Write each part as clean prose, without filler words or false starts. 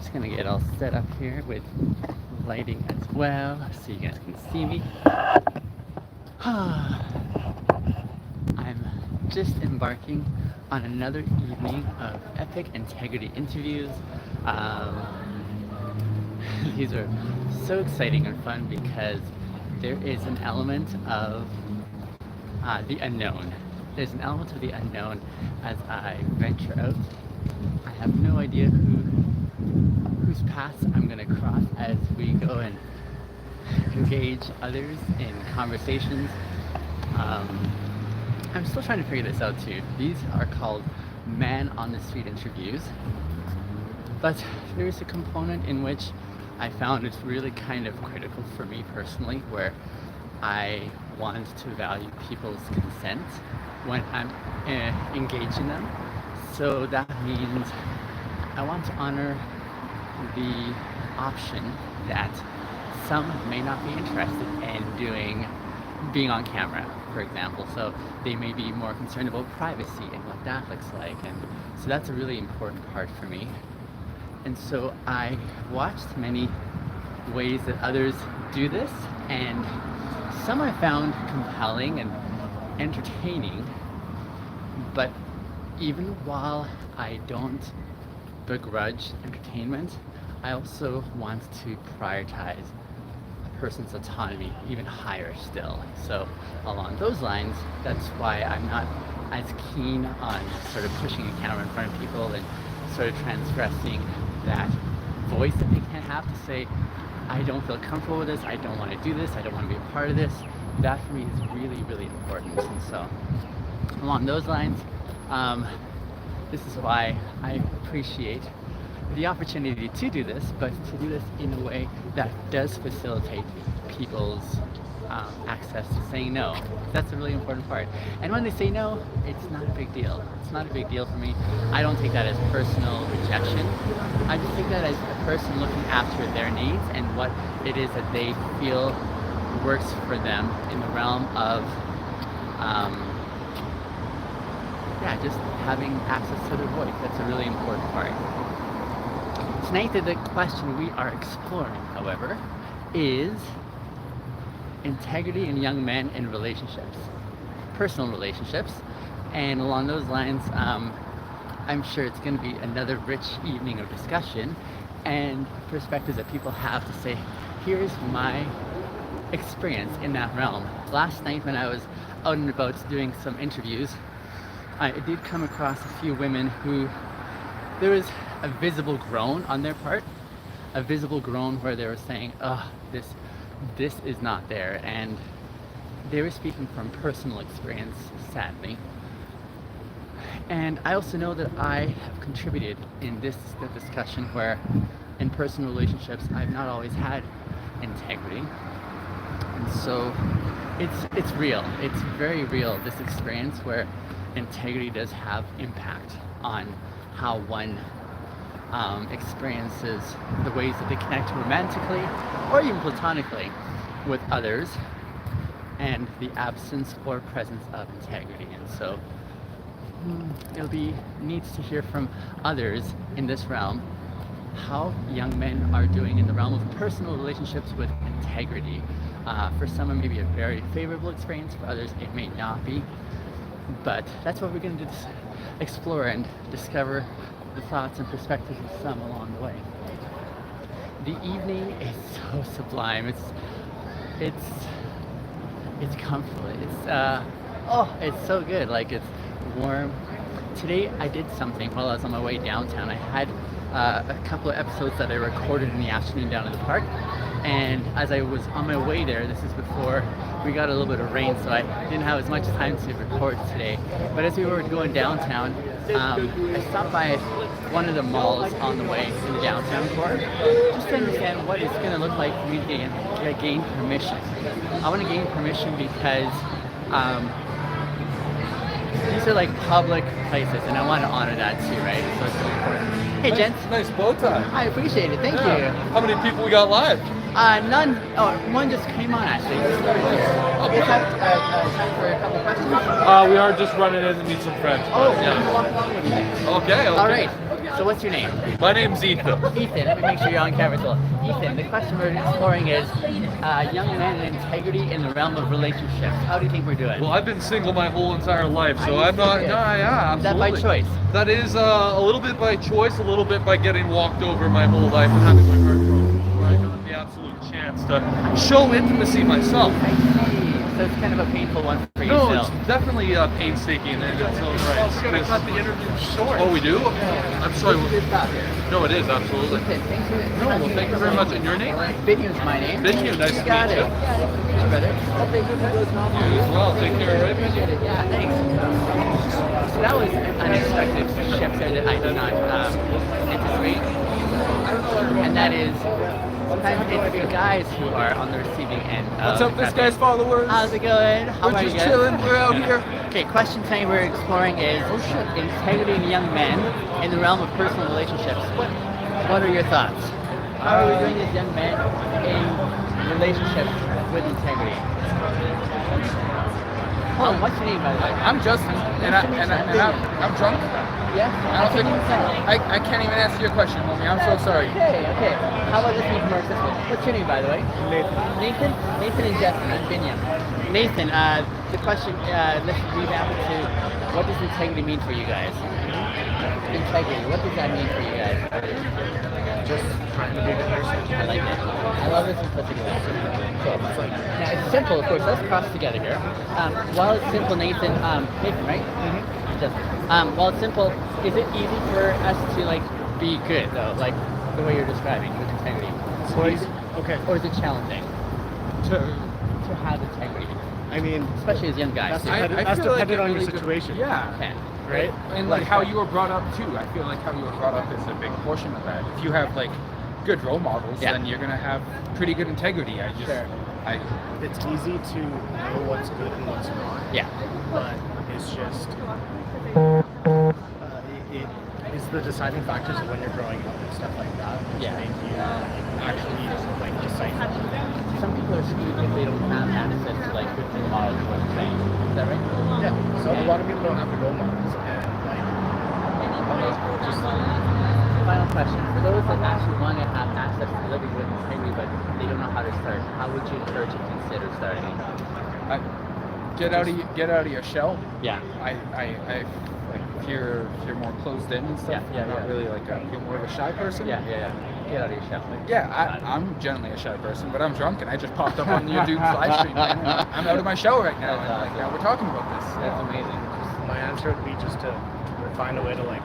Just gonna get all set up here with lighting as well, so you guys can see me. I'm just embarking on another evening of epic integrity interviews. Um, these are so exciting and fun because there is an element of the unknown. There's an element of the unknown as I venture out. I have no idea whose paths I'm gonna cross as we go and engage others in conversations. I'm still trying to figure this out too. These are called man on the street interviews, but there is a component in which I found it's really kind of critical for me personally, where I want to value people's consent when I'm engaging them. So that means I want to honor the option that some may not be interested in being on camera, for example. So they may be more concerned about privacy and what that looks like. And so that's a really important part for me. And so I watched many ways that others do this, and some I found compelling and entertaining, but even while I don't begrudge entertainment, I also want to prioritize a person's autonomy even higher still. So along those lines, that's why I'm not as keen on sort of pushing a camera in front of people and sort of transgressing that voice that they can have to say, I don't feel comfortable with this, I don't want to do this, I don't want to be a part of this. That for me is really, really important. And so along those lines, this is why I appreciate the opportunity to do this, but to do this in a way that does facilitate people's access to saying no. That's a really important part. And when they say no, it's not a big deal. It's not a big deal for me. I don't take that as personal rejection. I just take that as a person looking after their needs and what it is that they feel works for them in the realm of just having access to their voice. That's a really important part. Tonight, the question we are exploring, however, is integrity in young men in relationships, personal relationships. And along those lines, I'm sure it's going to be another rich evening of discussion and perspectives that people have to say, here's my experience in that realm. Last night when I was out and about doing some interviews, I did come across a few women who there was a visible groan on their part, a visible groan where they were saying, oh, this is not there. And they were speaking from personal experience, sadly. And I also know that I have contributed in the discussion where in personal relationships I've not always had integrity. And so it's real. It's very real, this experience where integrity does have impact on how one experiences the ways that they connect romantically or even platonically with others, and the absence or presence of integrity. And so it'll be neat to hear from others in this realm how young men are doing in the realm of personal relationships with integrity. For some it may be a very favorable experience, for others it may not be. But that's what we're going to explore and discover the thoughts and perspectives of some along the way. The evening is so sublime. It's comfortable. It's so good. Like, it's warm. Today I did something while I was on my way downtown. I had a couple of episodes that I recorded in the afternoon down in the park, and as I was on my way there, this is before we got a little bit of rain, so I didn't have as much time to record today. But as we were going downtown, I stopped by one of the malls on the way to the downtown core, just to understand what it's going to look like for me to gain permission. I want to gain permission because these are like public places, and I want to honor that too, right? So it's really important. Hey, gents. Nice bow tie. I appreciate it. Thank Yeah. you. How many people we got live? None. Oh, one just came on actually. Okay. Is that time for a couple questions? We are just running in to meet some friends. Oh, yeah. walk along with me. Okay. All right. So So what's your name? My name's Ethan. Ethan, let me make sure you're on camera as well. Ethan, the question we're exploring is young men and integrity in the realm of relationships. How do you think we're doing? Well, I've been single my whole entire life, so Are you I'm not. serious? Yeah, Is that by absolutely. choice? That is a little bit by choice, a little bit by getting walked over my whole life and having my heart broken before I got the absolute chance to show intimacy myself. I see. So it's kind of a painful one for you No, still. it's definitely painstaking in its own right. We're gonna cut the interview short. Oh, we do? I'm sorry. Good stop here. No, it is absolutely. Ethan, thanks for No, well, thank you very much. And your name? Vinny's my name. Vinny, nice to Got meet it. you. Yeah, nice to meet you, brother. Hope they do those novels. You as well. Take care, right? Appreciate it. Yeah, thanks. So that was an unexpected shift there that I did not anticipate. And that is sometimes it's the guys who are on the receiving end. What's of up, this happiness. guy's followers? How's it going? How We're are just you guys? chilling. We're out here. Okay, question tonight we're exploring is integrity in young men in the realm of personal relationships. What are your thoughts? How are we doing as young men in relationships with integrity? Hold on, what's your name by the way? I'm Justin, and I'm drunk. Yeah? I don't think I can't even answer your question, homie. I'm so sorry. Okay. How about this one more accessible? What's your name, by the way? Nathan? Nathan and Justin and Binyam. Nathan, the question, let's revamp it to, what does integrity mean for you guys? Integrity, what does that mean for you guys? Just trying to be a good person. I like it. I love this simplicity. Cool. Now, it's simple, of course. Let's cross together here. While it's simple, Nathan, Nathan, right? Justin. While it's simple, is it easy for us to like be good though, like the way you're describing with integrity? Okay. Or is it challenging To, to have integrity, I mean, especially as young guys? that's feel like dependent it on your really situation. Yeah. Okay. Right? And like how you were brought up too. I feel like how you were brought up is a big portion of that. If you have like good role models, Yeah. then you're gonna have pretty good integrity. Sure. It's easy to know what's good and what's not. Yeah. But it's just it is the deciding factors of when you're growing up and stuff like that. Which Yeah. make you actually like decipher. Some people are screwed if they don't have access to like good role models. What you're saying? Is that right? Yeah. So a lot of people don't have the role models and like just Final question. For those that actually want to have access to living with integrity, but they don't know how to start, how would you encourage to consider starting? Get out of your shell. Yeah. I like if you're more closed in and stuff. Yeah, Not yeah. really like you're more of a shy person. Yeah. Get out of your shell. Yeah, I'm generally a shy person, but I'm drunk and I just popped up on your dude's live stream, man. And I'm out of my shell right now, and like now we're talking about this. That's amazing. my answer would be just to find a way to like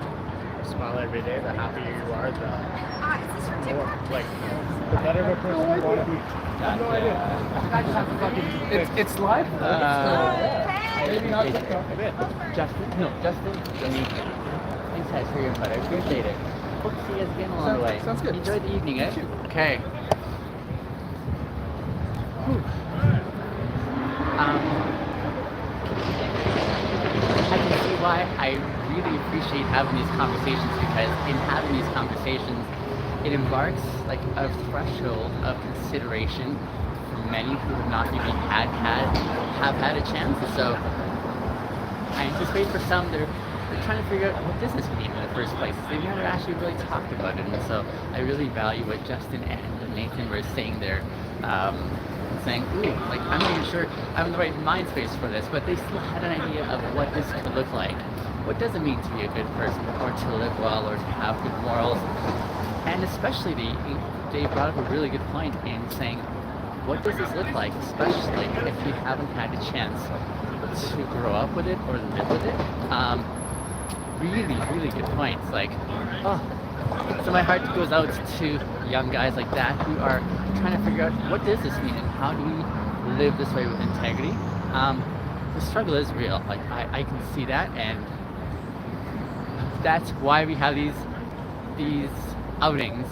smile every day. The happier you are, the more like the better of a person you want to be. I have no idea. It's live. Maybe not Justin? No, Justin. Nathan. Thanks guys for your input. I appreciate it. Hope to see you guys again along the way. Sounds good. Enjoy the evening, eh? Okay. I can see why I really appreciate having these conversations, because in having these conversations, it embarks like a threshold of consideration for many who have not even have had a chance. So I anticipate for some they're trying to figure out what does this mean in the first place. They've never actually really talked about it, and so I really value what Justin and Nathan were saying there. Saying, ooh, like I'm not even sure I'm in the right mind space for this, but they still had an idea of what this could look like. What does it mean to be a good person, or to live well, or to have good morals? And especially they brought up a really good point in saying, what does this look like, especially if you haven't had a chance to grow up with it or live with it? Really, really good points. Like, oh, so my heart goes out to young guys like that who are trying to figure out what does this mean and how do we live this way with integrity. The struggle is real. Like I can see that, and that's why we have these outings,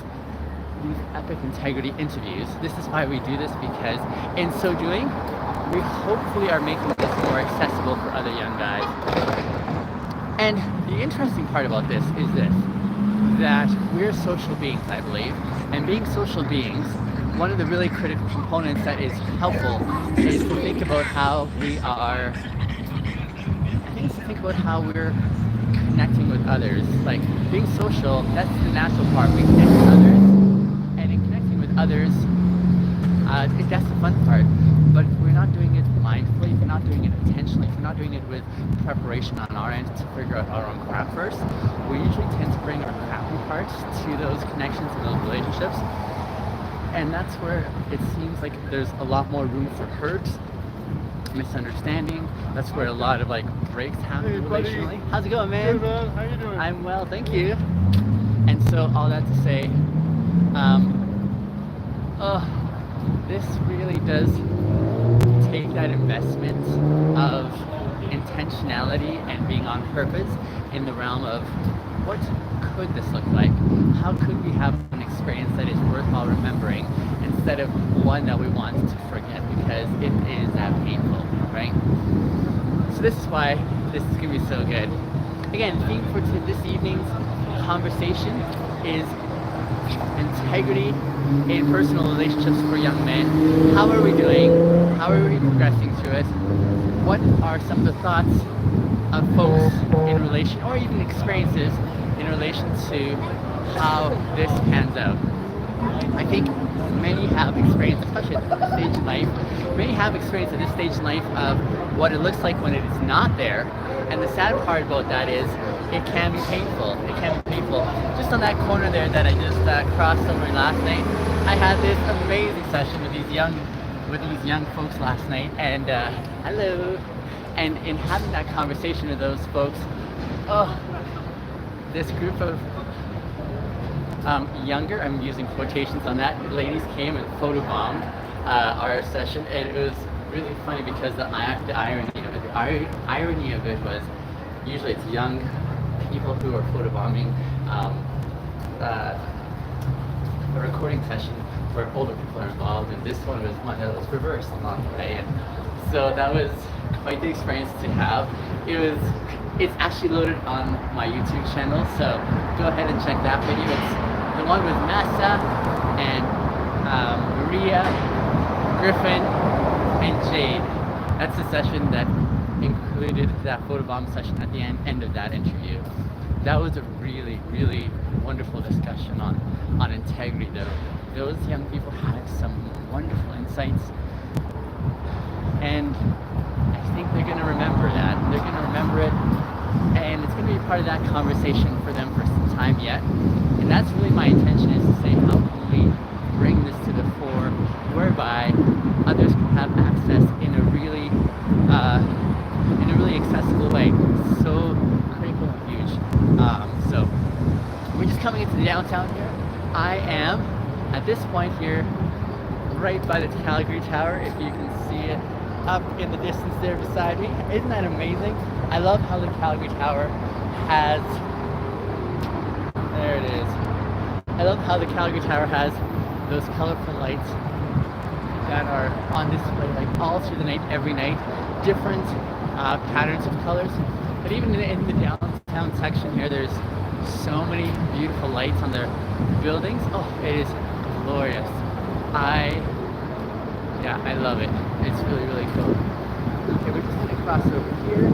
these epic integrity interviews. This is why we do this, because in so doing, we hopefully are making this more accessible for other young guys. And the interesting part about this is this, that we're social beings, I believe, and being social beings, one of the really critical components that is helpful is to think about how we are, I think it's to think about how we're connecting with others. Like being social, that's the natural part. We connect with others, and in connecting with others, that's the fun part. But if we're not doing it mindfully, if we're not doing it intentionally, if we're not doing it with preparation on our end to figure out our own crap first, we usually tend to bring our crappy parts to those connections and those relationships. And that's where it seems like there's a lot more room for hurt, misunderstanding. That's where a lot of like breaks happen relationally. How's it going, man? Good, man. How you doing? I'm well, thank you. And so all that to say, this really does take that investment of intentionality and being on purpose in the realm of what could this look like? How could we have an experience that is worthwhile remembering instead of one that we want to forget because it is that painful, right? So this is why this is going to be so good. Again, the theme for this evening's conversation is integrity in personal relationships for young men. How are we doing? How are we progressing through it? What are some of the thoughts of folks in relation, or even experiences in relation to how this pans out? I think many have experienced, especially at this stage in life, many have experienced at this stage in life of what it looks like when it is not there. And the sad part about that is it can be painful. It can be painful. Just on that corner there that I just crossed over last night, I had this amazing session with these young folks last night, and hello. And in having that conversation with those folks, this group of younger, I'm using quotations on that, ladies came and photobombed our session, and it was really funny because the irony of it was usually it's young people who are photobombing a recording session where older people are involved, and this one was one that was reversed along the way, and so that was quite the experience to have. It's actually loaded on my YouTube channel, so go ahead and check that video. It's the one with Massa and Maria, Griffin, and Jade. That's the session that included that photobomb session at the end of that interview. That was a really, really wonderful discussion on integrity, though. Those young people had some wonderful insights, and I think they're going to remember that. They're going to remember it, and it's going to be part of that conversation for them for some time yet. And that's really my intention, is to say, how can we bring this to the fore, whereby others can have access in a really accessible way. So critical and huge. So we're just coming into the downtown here. I am at this point here, right by the Calgary Tower, if you can see it up in the distance there beside me. Isn't that amazing? I love how the Calgary Tower has, there it is. I love how the Calgary Tower has those colorful lights that are on display like all through the night, every night, different patterns of colors. But even in the downtown section here, there's so many beautiful lights on their buildings. Oh, it is glorious. I love it. It's really, really cool. Okay, we're just gonna cross over here.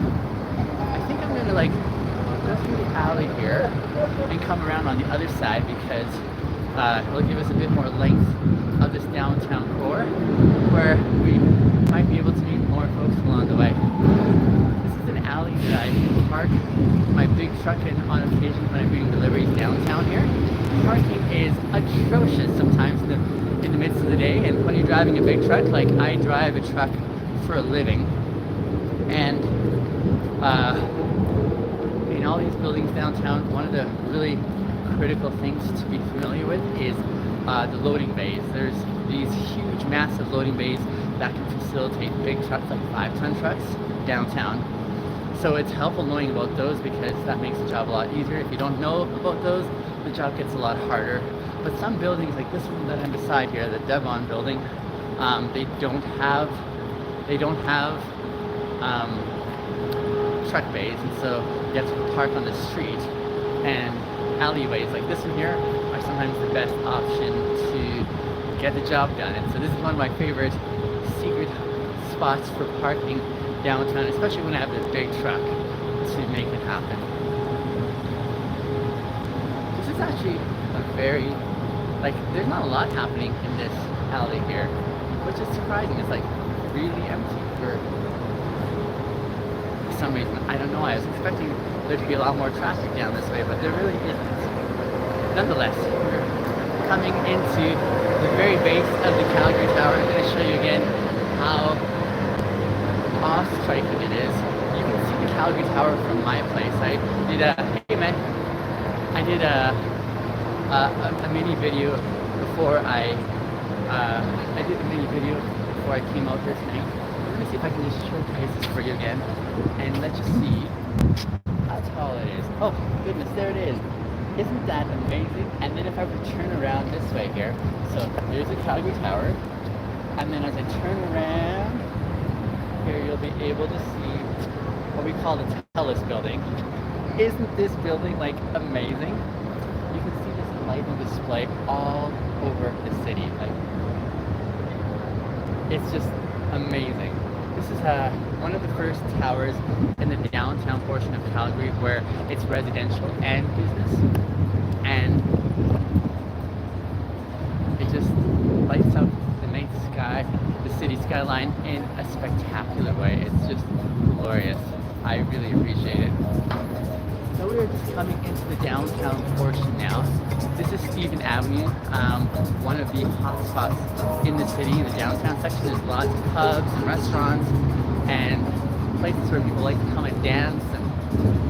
I think I'm gonna like go through the alley here and come around on the other side, because it'll give us a bit more length of this downtown core, where we might be able to meet more folks along the way. This is an alley that I park my big truck in on occasion when I'm doing deliveries downtown here. Parking is atrocious sometimes in the midst of the day, and when you're driving a big truck, like I drive a truck for a living, and in all these buildings downtown, one of the really critical things to be familiar with is the loading bays. There's these huge, massive loading bays that can facilitate big trucks, like 5-ton trucks, downtown. So it's helpful knowing about those, because that makes the job a lot easier. If you don't know about those, the job gets a lot harder. But some buildings, like this one that I'm beside here, the Devon building, they don't have truck bays, and so you have to park on the street. And alleyways like this one here are sometimes the best option to get the job done. And so this is one of my favorite secret spots for parking downtown, especially when I have this big truck to make it happen. actually a very, like, there's not a lot happening in this alley here, which is surprising. It's like really empty for some reason. I don't know. I was expecting there to be a lot more traffic down this way, but there really isn't. Nonetheless, we're coming into the very base of the Calgary Tower. I'm going to show you again how awe-striking it is. You can see the Calgary Tower from my place. I did a mini video before I came out here tonight. Let me see if I can just showcase this for you again, and let's just see how tall it is. Oh goodness, there it is. Isn't that amazing? And then if I were to turn around this way here, so there's the Calgary Tower, and then as I turn around here, you'll be able to see what we call the TELUS building. Isn't this building like amazing? You can see this lighting display all over the city. Like, it's just amazing. This is one of the first towers in the downtown portion of Calgary where it's residential and business, and it just lights up the night sky, the city skyline in a spectacular way. It's just glorious. I really appreciate it. So we're just coming into the downtown portion now. This is Stephen Avenue, one of the hotspots in the city, in the downtown section. There's lots of pubs and restaurants and places where people like to come and dance and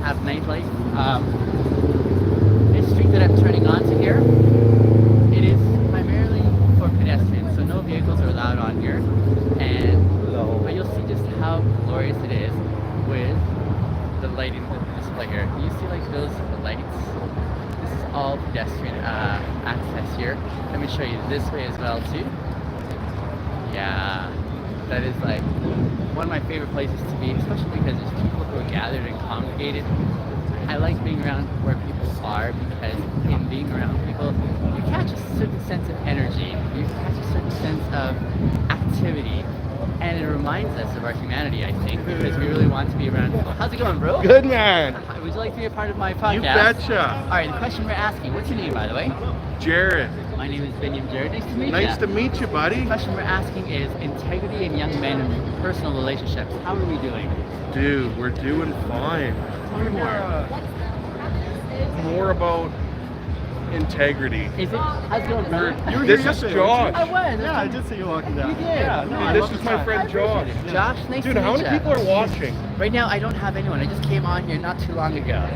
have nightlife. This street that I'm turning onto here, it is primarily for pedestrians, so no vehicles are allowed on here. But you'll see just how glorious it is with the lighting display here. Do you see like those lights? This is all pedestrian access here. Let me show you this way as well too. Yeah, that is like one of my favorite places to be, especially because there's people who are gathered and congregated. I like being around where people are because in being around people, you catch a certain sense of energy, you catch a certain sense of activity, and it reminds us of our humanity, I think, because we really want to be around people. How's it going, bro? Good, man. Would you like to be a part of my podcast? You betcha. All right, the question we're asking, what's your name, by the way? Jared. My name is Binyam Jared. Nice to meet you. Nice to meet you, buddy. The question we're asking is integrity in young men and personal relationships. How are we doing? Dude, we're doing fine. Tell me more. More about integrity. Is it? How's it going, brother? You were here yesterday, Josh. I was. Yeah, I did see you walking down. You did. Yeah, No, dude, I This love is the my time. friend I appreciate Josh. it. Josh, nice Dude, to how meet many ya. people are watching? Right now, I don't have anyone. I just came on here not too long ago.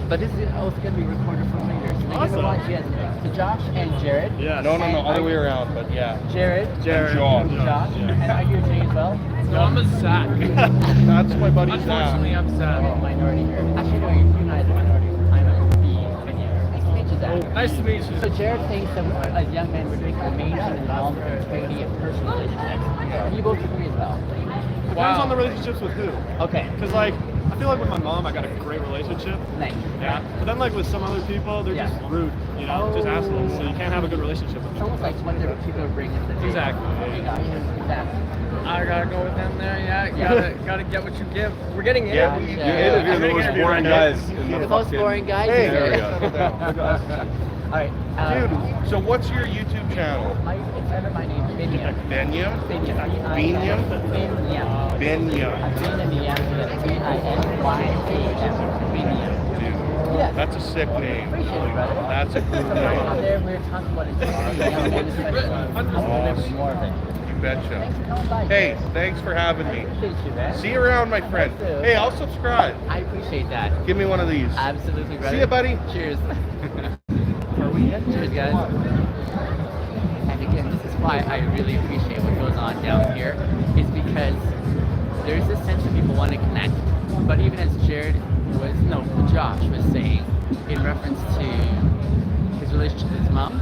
But this is also going to be recorded for later. So Awesome. watch. Yes. So Josh and Jared. Yeah. No, other way around, but yeah. Jared. Jared. Josh. Josh. Yeah. And are you a Jay as well? No, I'm a Zach. That's my buddy Unfortunately, Zach. I'm Zach. Minority here. Actually, no, you guys are minority. I'm a Vineyard. Nice to meet you, Zach. Nice to meet you. So Jared thinks that as young men we're doing amazing in development of integrity and personal relationships. And you both agree as well. Depends on the relationships with who. Okay. Because, like, I feel like with my mom, I got a great relationship. Nice. Yeah. But then, like, with some other people, they're Yeah. just rude, you know, just assholes. So you can't have a good relationship with It's them. almost like what different people bring to the table. Exactly. Gotcha. Exactly. I gotta go with them there. Yeah, gotta get what you give. We're getting in. Yeah, you you interview interview the most boring guys in The the most fucking- boring guys Hey, here. there we go. All right. Dude, so what's your YouTube channel? It's under my name, Binyam. Benyam? Binyam. Binyam? Binyam. Benyam. Binyam. B-I-N-Y-A-M. Binyam. Dude, Yeah. that's a sick name. Appreciate it, brother. That's a cool So on name. there, we were talking about it. Awesome. More of it. You betcha. Thanks for coming by. Hey, thanks for having me. Appreciate you, man. See you around, my friend. Hey, I'll subscribe. I appreciate that. Give me one of these. Absolutely, brother. See ya, buddy. Cheers. Cheers, guys. And again, this is why I really appreciate what goes on down here, is because there's this sense that people want to connect. But even as Josh was saying, in reference to his relationship with his mom,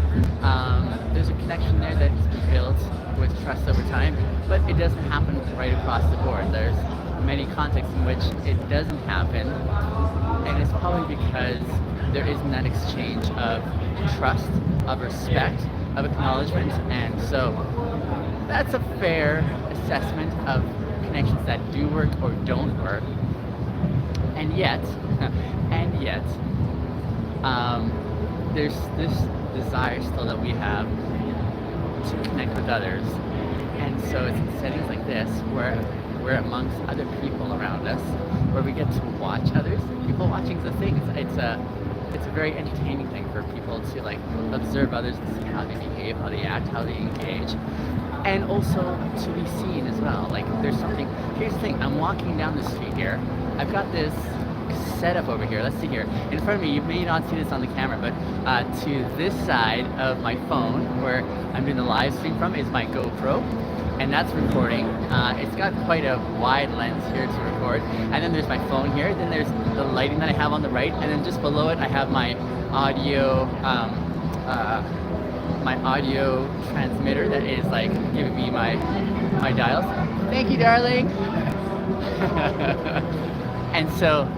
there's a connection there that's built with trust over time, but it doesn't happen right across the board. There's many contexts in which it doesn't happen, and it's probably because there isn't that exchange of trust, of respect, of acknowledgement, and so that's a fair assessment of connections that do work or don't work. And yet, there's this desire still that we have to connect with others. And so it's in settings like this where we're amongst other people around us, where we get to watch others. People watching the things. It's a very entertaining thing for people to like observe others and see how they behave, how they act, how they engage, and also to be seen as well. Like there's something. Here's the thing. I'm walking down the street here. I've got this setup over here. Let's see here. In front of me, you may not see this on the camera, but to this side of my phone, where I'm doing the live stream from, is my GoPro. And that's recording. It's got quite a wide lens here to record. And then there's my phone here. Then there's the lighting that I have on the right. And then just below it, I have my audio, transmitter that is like giving me my dials. Thank you, darling. And so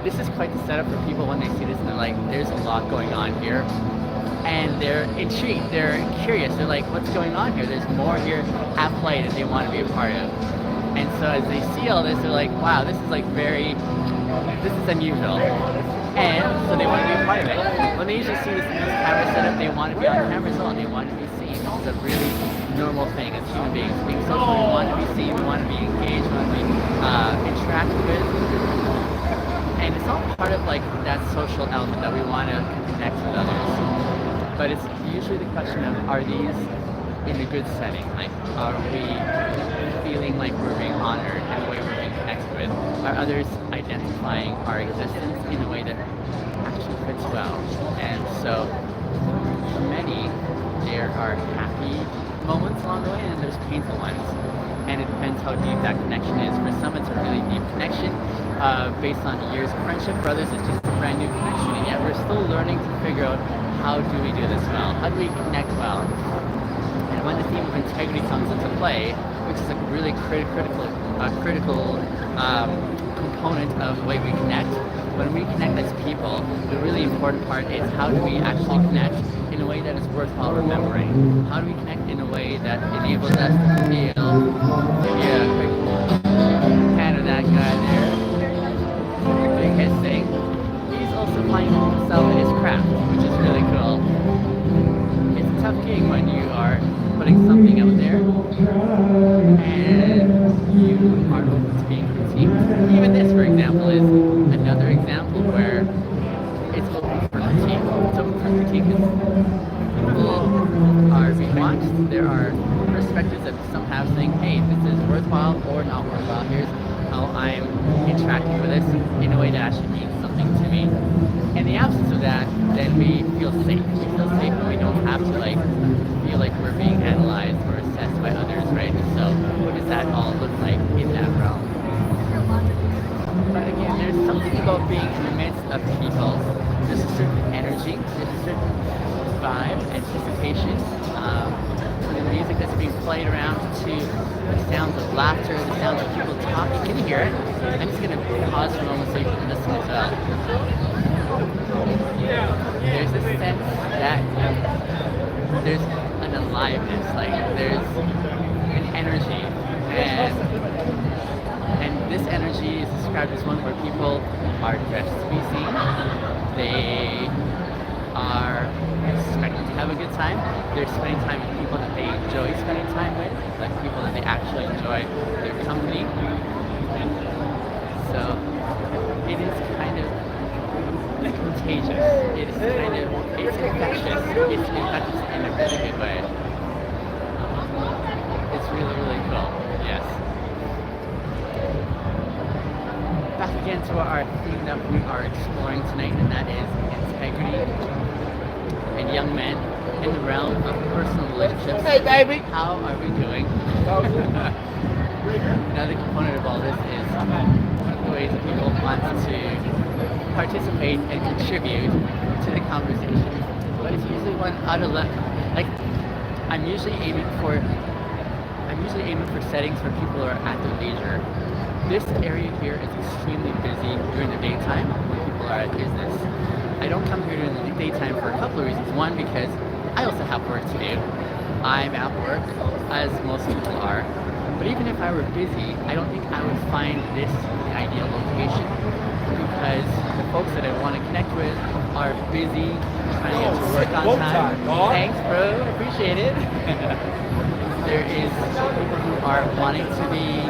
this is quite the setup for people when they see this, and they're like, "There's a lot going on here." And they're intrigued, they're curious, they're like, what's going on here? There's more here at play that they want to be a part of. And so as they see all this, they're like, wow, this is like this is unusual. And so they want to be a part of it. When they usually see this camera setup, they want to be on camera as well, and they want to be seen. It's a really normal thing as human beings. Being social, we want to be seen, we want to be engaged, we want to be interacted with. And it's all part of like that social element that we want to connect with others. But it's usually the question of, are these in a good setting? Like, are we feeling like we're being honored in a way we're being connected with? Are others identifying our existence in a way that actually fits well? And so, for many, there are happy moments along the way, and there's painful ones. And it depends how deep that connection is. For some, it's a really deep connection based on years of friendship. For others, it's just a brand new connection. And yet, we're still learning to figure out, how do we do this well? How do we connect well? And when the theme of integrity comes into play, which is a really critical component of the way we connect, when we connect as people, the really important part is, how do we actually connect in a way that is worthwhile remembering? How do we connect in a way that enables us to feel, maybe a quick hand of that guy there, doing his thing. He's also finding himself in his craft, which is really cool. It's a tough gig when you are putting something out there and you are open to being critiqued. Even this, for example, is another example where it's open for critique. It's open for critique because people are being watched. There are perspectives that some have saying, hey, this is worthwhile or not worthwhile. Here's how I'm interacting with this in a way that actually means something to me. In the absence of that, then we feel safe. We feel safe and we don't have to like feel like we're being analyzed or assessed by others, right? So what does that all look like in that realm? But again, there's something about being in the midst of people. There's a certain energy, there's a certain vibe, anticipation. The music that's being played around to the sounds of laughter, the sounds of people talking. Can you hear it? I'm just going to pause for a moment so you can listen as well. There's a sense that there's an aliveness, like there's an energy, and this energy is described as one where people are dressed to be seen. They are expecting to have a good time. They're spending time with people that they enjoy spending time with, like people that they actually enjoy their company. So it is kind of contagious. It is kind of, it's infectious. It's infectious in a really good way. It's really, really cool. Yes. Back again to our theme that we are exploring tonight, and that is integrity and young men in the realm of personal relationships. Hey, baby! How are we doing? Another component of all this is the ways that people want to participate and contribute to the conversation. But it's usually one out of like, I'm usually aiming for settings where people are at their leisure. This area here is extremely busy during the daytime when people are at business. I don't come here during the daytime for a couple of reasons. One, because I also have work to do. I'm at work, as most people are. But even if I were busy, I don't think I would find this the ideal location, because because the folks that I want to connect with are busy trying to get to work on time. Thanks, bro. Appreciate it. There is people who are wanting to be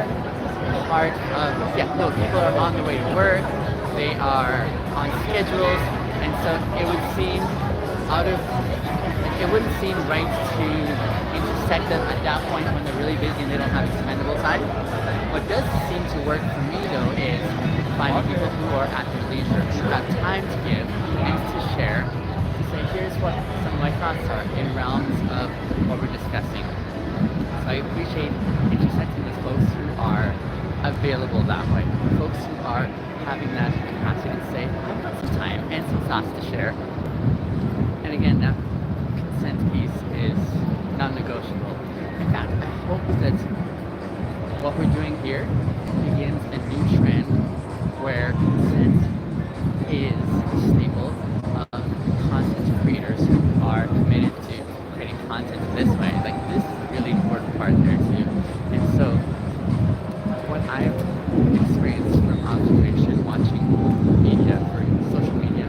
part of, people are on their way to work. They are on schedules, and so it would seem it wouldn't seem right to intersect them at that point when they're really busy and they don't have expendable time. What does seem to work for me though is finding people who are at their leisure, who have time to give, things to share, to say here's what some of my thoughts are in realms of what we're discussing. So I appreciate intersecting with folks who are available that way, folks who are having that capacity to say, I've got some time and some thoughts to share. And again, that consent piece is non-negotiable. In fact, I hope that what we're doing here begins a new trend where consent is a staple of content creators who are committed to creating content this way. Like, this is a really important part there too. And so, what I've experienced from observation, watching media, for social media,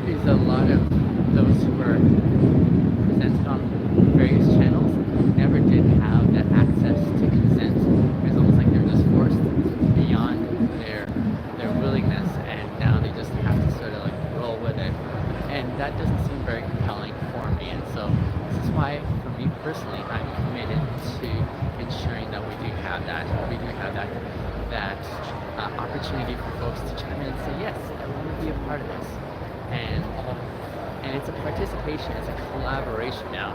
is a lot of those who were presented on various channels never did have that access to consent. It was almost like they were just forced beyond their willingness, and now they just have to sort of like roll with it. And that doesn't seem very compelling for me. And so this is why, for me personally, I'm committed to ensuring that we do have that. We do have that opportunity for folks to chime in and say, yes, I want to be a part of this. And it's a participation, it's a collaboration now,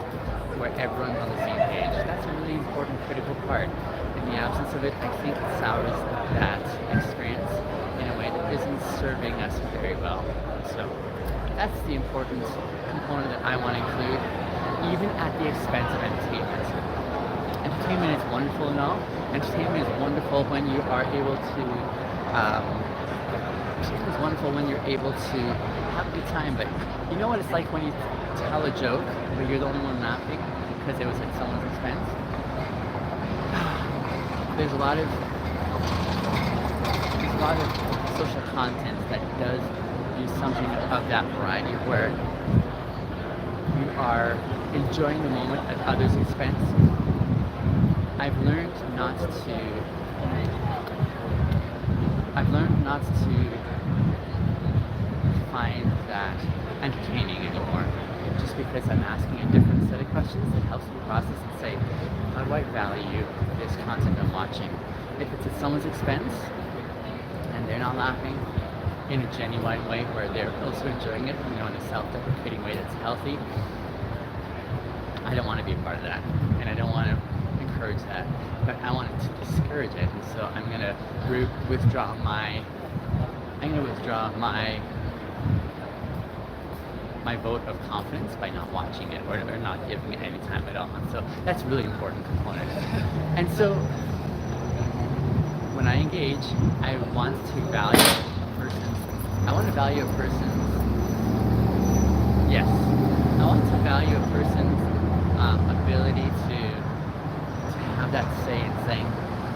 where everyone's on the same page. That's a really important, critical part. In the absence of it, I think it sours that experience in a way that isn't serving us very well. So that's the important component that I want to include, even at the expense of entertainment. Entertainment is wonderful and all. Entertainment is wonderful when you are able to entertainment is wonderful when you're able to have a good time, but you know what it's like when you tell a joke but you're the only one laughing because it was at someone's expense? There's a lot of social content that does use something of that variety where you are enjoying the moment at others' expense. I've learned not to find that entertaining anymore, just because I'm asking a different set of questions that helps me process and say, how do I value this content I'm watching? If it's at someone's expense and they're not laughing in a genuine way where they're also enjoying it, in a self-deprecating way that's healthy, I don't want to be a part of that, and I don't want to encourage that, but I want to discourage it, and so I'm going to withdraw my vote of confidence by not watching it or not giving it any time at all. And so that's a really important component. And so when I engage, I want to value a person. I want to value a person's, yes, I want to value a person's ability to have that say in saying,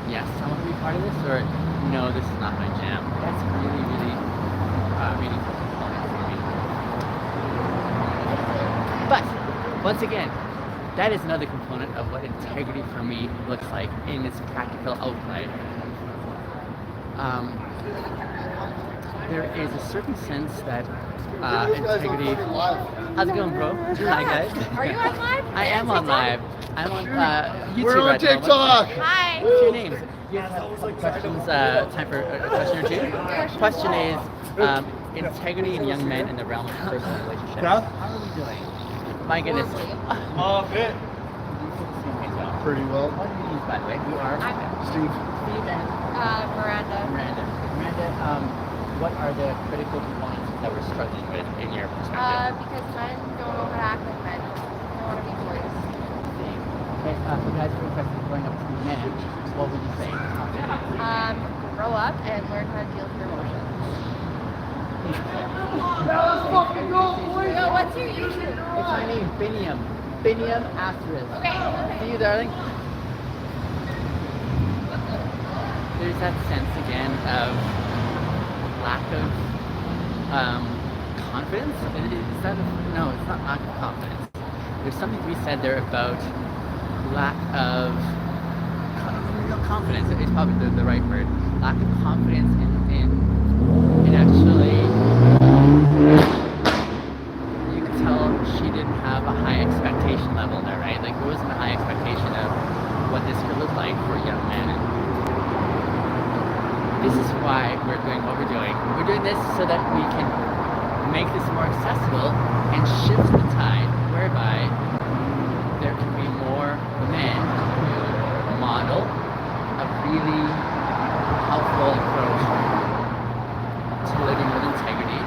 yes, I want to be part of this, or no, this is not my jam. That's a really, really meaningful component for me. But, once again, that is another component of what integrity for me looks like in its practical outlay. There is a certain sense that integrity... How's it going, bro? Hi, guys. Are you on live? I am on live. I'm on YouTube. We're on right now. TikTok. Hi. What's your names? You have questions, time for a question or two? Question is, integrity in young men in the realm of personal relationships. How are we doing? My goodness. Fit. Pretty well. What do you use, by the way? You are Steve. Steve and Miranda. Miranda. Miranda, what are the critical components that we're struggling with in your perspective? Because men don't know how to act like men. They want to be boys. Okay, so guys who are interested in growing up to be men, what would you say? Grow up and learn how to deal with your emotions. Yo, what's your YouTube? It's my name, Biniam. Biniam Asterisk. Okay. See you, darling. There's that sense again of lack of confidence. Is that no? It's not lack of confidence. There's something to be said there about lack of confidence. It's probably the right word. Lack of confidence in actually. You could tell she didn't have a high expectation level there, right? Like there wasn't a high expectation of what this could look like for a young man. This is why we're doing what we're doing. We're doing this so that we can make this more accessible and shift the tide whereby there can be more men who model a really helpful approach to living with integrity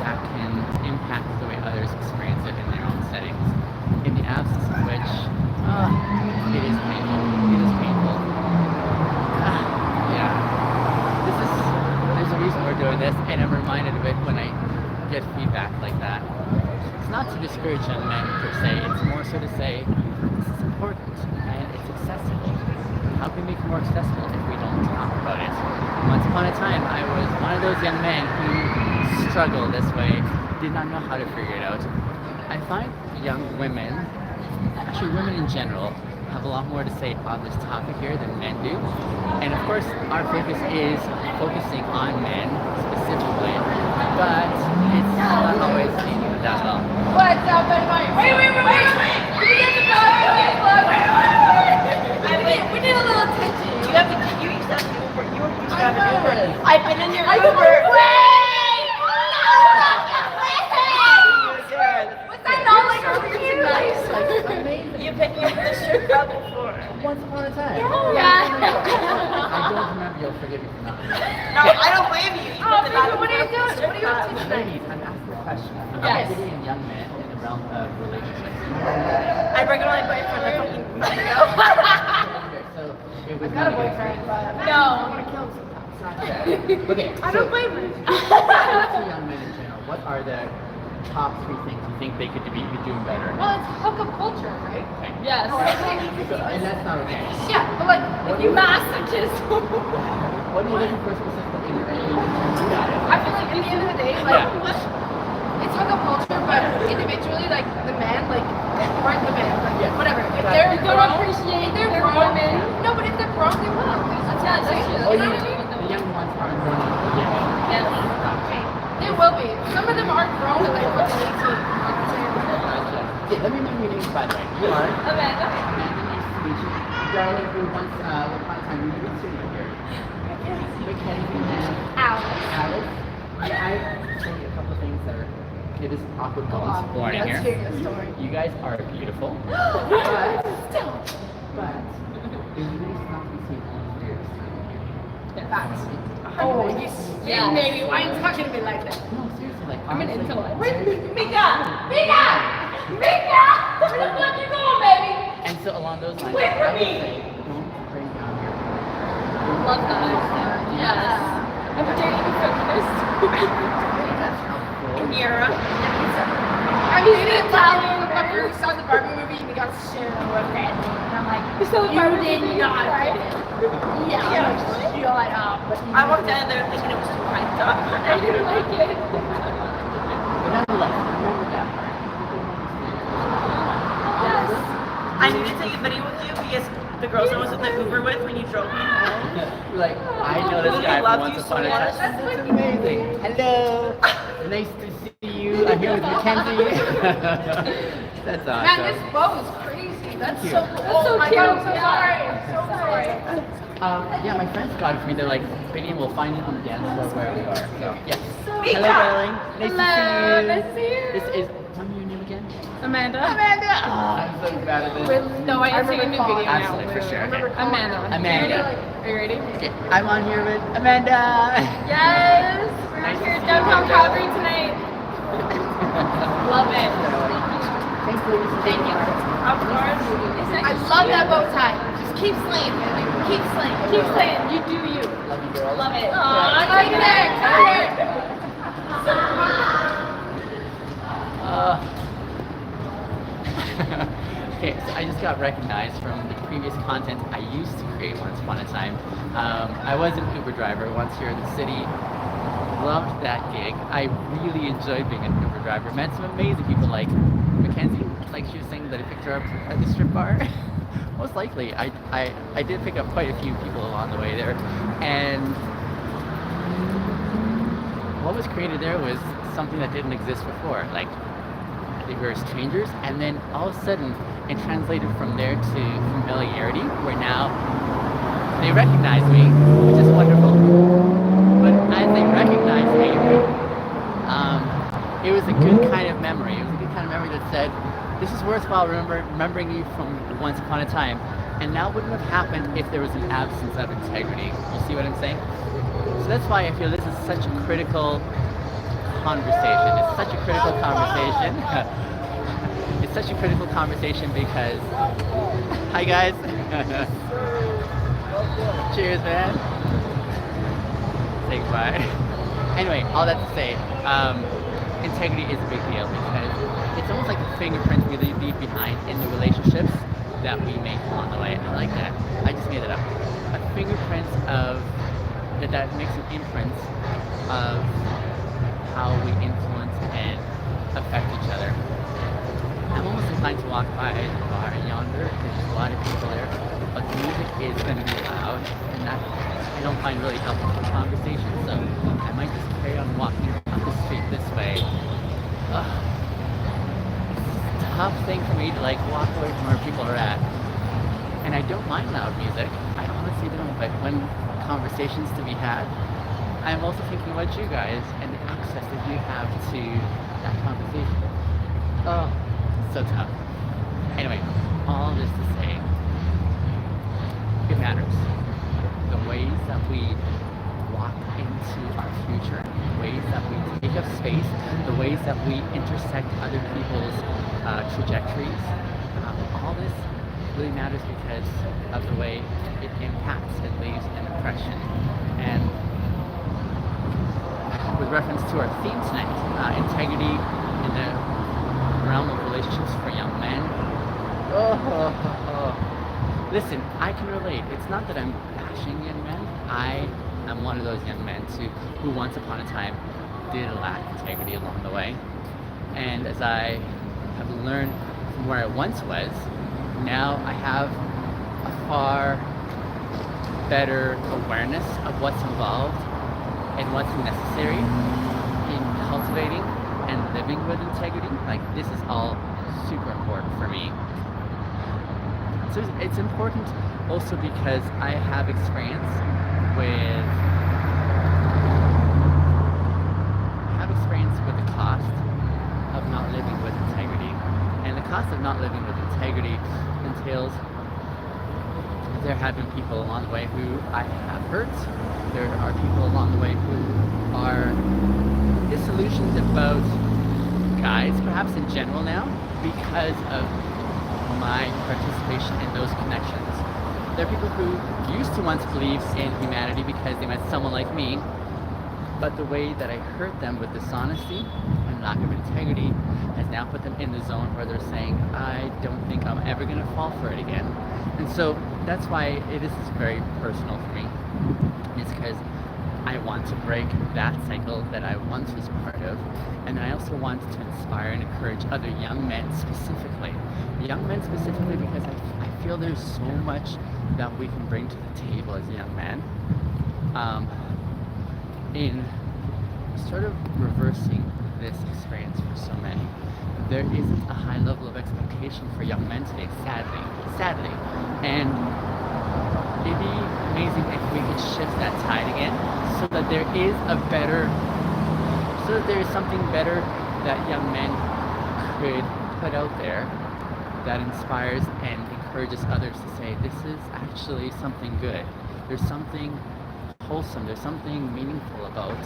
that can impact the way others experience it in their own settings. In the absence of which, it is painful. It is painful. Yeah. There's a reason we're doing this, and I'm reminded of it when I get feedback like that. It's not to discourage young men per se, it's more so to say, this is important and it's accessible. How can we make it more accessible if we don't talk about it? Once upon a time, I was one of those young men who struggled this way, did not know how to figure it out. I find young women, actually women in general, have a lot more to say on this topic here than men do. And of course, our focus is focusing on men specifically, but it's not always that well. What's up, everybody? Wait! Can we get the dog? Wait. We need a little attention. You have to you used to have to Uber. You used to have an Uber. Wait! I've been in your Uber. Was that not like really nice? You've been in the strip club before. Once upon a time. Yeah. I don't remember, you'll forgive me for not. No, I don't blame you. You Oh, put the baby, dog what are you in the doing? strip What are you up to club. tonight? Ladies, I'm asking a question. Yes. Activity in young men in the realm of relationships. I break up my boyfriend like fucking month ago. So it was Got a not boyfriend, good. but no. I'm gonna kill him sometimes. Okay, I don't blame him. to young men in general, what are the top 3 things you think they could be doing better? Well, it's hookup culture, right? Okay. Yes. And that's not okay. Yeah, but like, if you masochist. What are you looking for specifically? You got it. I feel like at the end of the day, like, it's hookup culture, but individually, like, the man, like, or the man, like, Yeah. whatever. If they're You don't grown, appreciate if they're their grown, women. no, but if they're grown, they will. That's it. Oh, You know what I mean? the young ones aren't grown up yet. Yes. They will be. Some of them are grown at like fucking 18. Gotcha. Okay, let me know your names, by the way. You are? Amanda. Amanda, nice to meet you. Darling, who once upon a time we were sitting here. Mackenzie and Alice. I told you a couple of things that are, it is awkward moments born in Let's here. hear your story. You guys are beautiful. Stop. But it really not to be seen all years. Facts. Oh, you Yes. baby. Why are you talking to me like that? No, seriously, like I'm an honestly, intellect. Mika! Where the fuck you going, baby? And so along those lines, Wait for I would me. say, don't bring down your Love that. Yes. I'm dating a feminist. that's helpful. Mira. I mean, you didn't tell me the fucker who saw the Barbie movie and we got shit with it. And I'm like, You saw the Barbie you movie, did not right? get it. Yeah. Shut up. But I walked out of there thinking it was too hyped up. I didn't like it. But nonetheless, remember that part. Yes. I need to take a video with you because the girls I was in the Uber with when you drove me home. Like, I know this guy love from you once so upon a much. time. that's amazing. Hello. Nice to see you. I'm here with Mackenzie. That's Man, awesome. this bow is crazy. That's Thank so you. cool. That's so Oh my cute. god, I'm so sorry. I'm so sorry. Yeah, my friends got it for me. They're like, Benny, we'll find you on the dance floor where we are. So, yes. Mika. Hello, darling. Nice Hello, to see you. nice to see you. This is, tell me your name again. Amanda. I'm so bad at this. No, I have to take a new video now. Absolutely, for sure. Okay. Amanda. Amanda. Are you ready? Okay, I'm on here with Amanda. Yes. We're Nice to here in see you, downtown Amanda. Calgary tonight. Love it. Thanks, ladies. Thank you. Of course. I love that bow tie. Just keep slaying, baby. Keep slaying. Keep saying, you do you. Love you, girls. Love it. Aw, take it there. Okay, so I just got recognized from the previous content I used to create once upon a time. I was an Uber driver once here in the city, loved that gig. I really enjoyed being an Uber driver. Met some amazing people like Mackenzie, like she was saying that I picked her up at the strip bar. Most likely, I did pick up quite a few people along the way there, and what was created there was something that didn't exist before. Like, they were strangers, and then all of a sudden it translated from there to familiarity, where now they recognize me, which is wonderful. But as they recognize me, it was a good kind of memory. It was a good kind of memory that said, this is worthwhile remembering you from once upon a time. And that wouldn't have happened if there was an absence of integrity. You see what I'm saying? So that's why I feel this is such a critical conversation. It's such a critical conversation. It's such a critical conversation because, hi guys. Cheers, man. Say goodbye. Anyway, all that to say, integrity is a big deal because it's almost like the fingerprints we leave behind in the relationships that we make along the way. I like that. I just made it up. A fingerprint of that makes an imprint of how we influence and affect each other. I'm almost inclined to walk by the bar yonder because there's a lot of people there, but the music is going to be loud, and that I don't find really helpful for conversation. So I might just carry on walking up the street this way. It's a tough thing for me to like walk away from where people are at, and I don't mind loud music. I honestly don't, but when conversations to be had, I'm also thinking about you guys and the access that you have to that conversation. Oh, so tough. Anyway, all this to say, it matters. The ways that we walk into our future, the ways that we take up space, the ways that we intersect other people's trajectories, all this really matters because of the way it impacts, it leaves an impression. And with reference to our theme tonight, integrity in the realm of relationships for young men. Listen, I can relate. It's not that I'm bashing young men. I am one of those young men too, who once upon a time did lack integrity along the way. And as I have learned from where I once was, now I have a far better awareness of what's involved and what's necessary in cultivating and living with integrity. Like, this is all super important for me. So it's important also because I have experience with the cost of not living with integrity. And the cost of not living with integrity entails there have been people along the way who I have hurt. There are people along the way who are disillusioned about guys, perhaps in general now, because of my participation in those connections. There are people who used to once believe in humanity because they met someone like me, but the way that I hurt them with dishonesty and lack of integrity has now put them in the zone where they're saying, I don't think I'm ever going to fall for it again. And so that's why it is very personal for me. It's because I want to break that cycle that I once was part of, and I also want to inspire and encourage other young men specifically. Young men specifically because I feel there's so much that we can bring to the table as a young man. In sort of reversing this experience for so many, there isn't a high level of expectation for young men today, sadly. And it'd be amazing if we could shift that tide again so that there is something better that young men could put out there that inspires and encourages others to say, this is actually something good. There's something wholesome, there's something meaningful about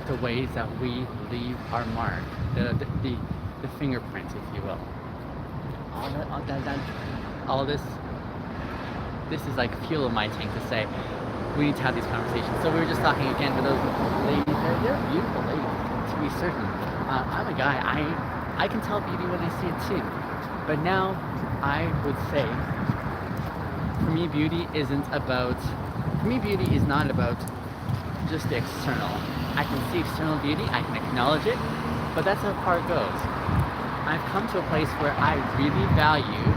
the ways that we leave our mark, the fingerprint, if you will. All this is like fuel in my tank to say we need to have these conversations. So we were just talking again to those ladies. They're beautiful ladies, to be certain. I'm a guy. I can tell beauty when I see it too. But now I would say, for me, beauty is not about just the external. I can see external beauty, I can acknowledge it, but that's how far it goes. I've come to a place where I really value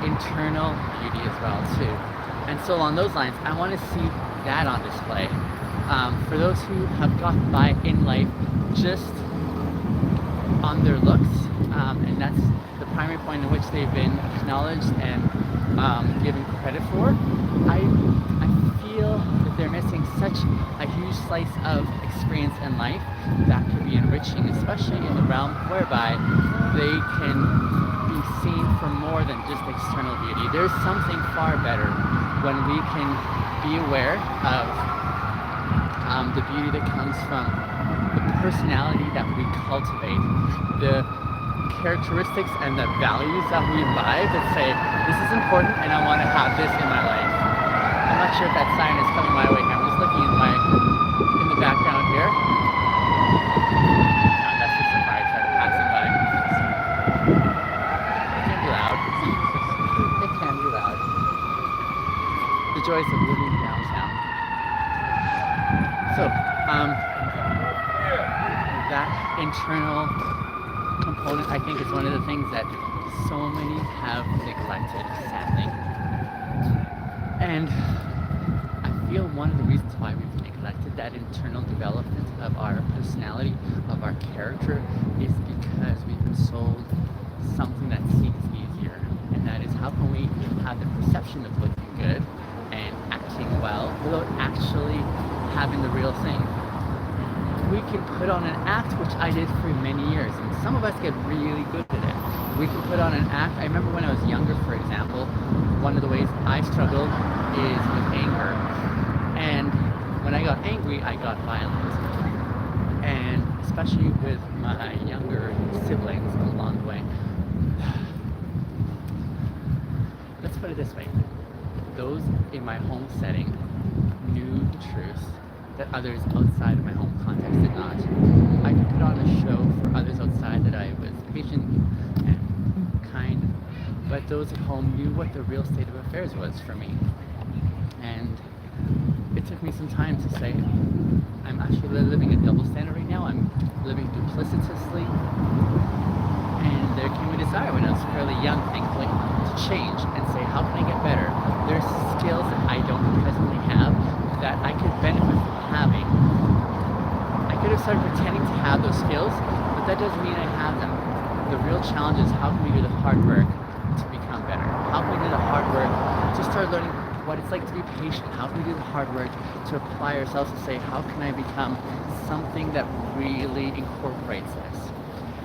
internal beauty as well too. And so along those lines, I want to see that on display. For those who have gotten by in life just on their looks, and that's the primary point in which they've been acknowledged and given credit for, I feel that they're missing such a huge slice of experience in life that could be enriching, especially in the realm whereby they can be seen for more than just external beauty. There's something far better when we can be aware of the beauty that comes from the personality that we cultivate, the characteristics and the values that we imbibe that say, this is important and I want to have this in my life. I'm not sure if that sign is coming my way. I'm just looking in the background here. No, that's just a fire truck passing by. It can be loud. It can be loud. The joys of living downtown. So, that internal component, I think, is one of the things that so many have neglected, sadly. And I feel one of the reasons why we've neglected that internal development of our personality, of our character, is because we've been sold something that seems easier. And that is, how can we have the perception of looking good and acting well without actually having the real thing? We can put on an act, which I did for many years, and some of us get really good at it. We can put on an act. I remember when I was younger, for example, one of the ways I struggled is with anger. And when I got angry, I got violent. And especially with my younger siblings along the way. Let's put it this way. Those in my home setting knew the truth that others outside of my home context did not. I could put on a show for others outside that I was patient and kind, but those at home knew what the real state of affairs was for me. And it took me some time to say, I'm actually living a double standard right now. I'm living duplicitously. And there came a desire when I was fairly young, thankfully, to change and say, how can I get better? There's skills that I don't presently have that I could benefit from having. I could have started pretending to have those skills, but that doesn't mean I have them. The real challenge is, how can we do the hard work to become better? How can we do the hard work to start learning what it's like to be patient? How can we do the hard work to apply ourselves to say, how can I become something that really incorporates this?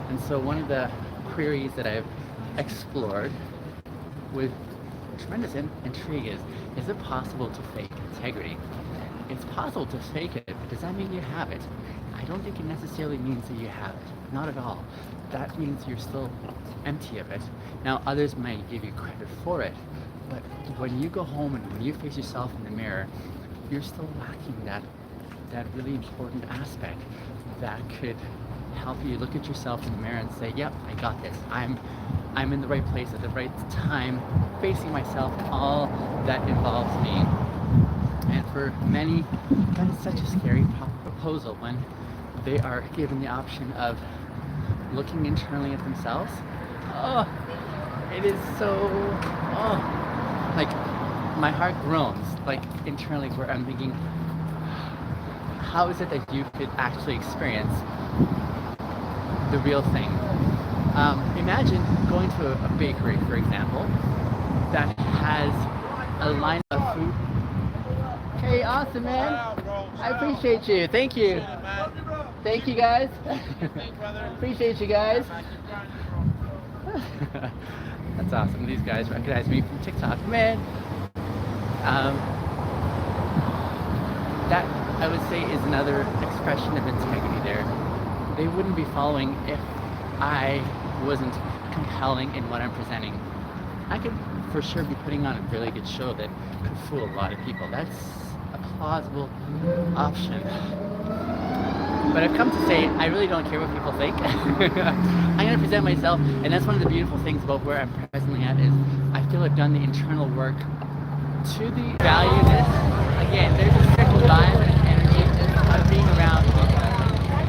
And so one of the queries that I've explored with tremendous intrigue is it possible to fake integrity? It's possible to fake it, but does that mean you have it? I don't think it necessarily means that you have it. Not at all. That means you're still empty of it. Now, others may give you credit for it, but when you go home and when you face yourself in the mirror, you're still lacking that really important aspect that could help you look at yourself in the mirror and say, yep, I got this. I'm in the right place at the right time, facing myself, all that involves me. And for many, that is such a scary proposal when they are given the option of looking internally at themselves. Oh, it is so, like my heart groans, like internally, where I'm thinking, how is it that you could actually experience the real thing? Imagine going to a bakery, for example, that has a line of food. Hey, awesome, man. I appreciate you. Thank you. Thank you, guys. Appreciate you guys. That's awesome. These guys recognize me from TikTok, man. That, I would say, is another expression of integrity there. They wouldn't be following if I wasn't compelling in what I'm presenting. I could for sure be putting on a really good show that could fool a lot of people. That's a plausible option. But I've come to say, I really don't care what people think. I'm going to present myself, and that's one of the beautiful things about where I'm presently at, is I feel I've done the internal work to the value this. Again, there's a certain vibe and energy being around people.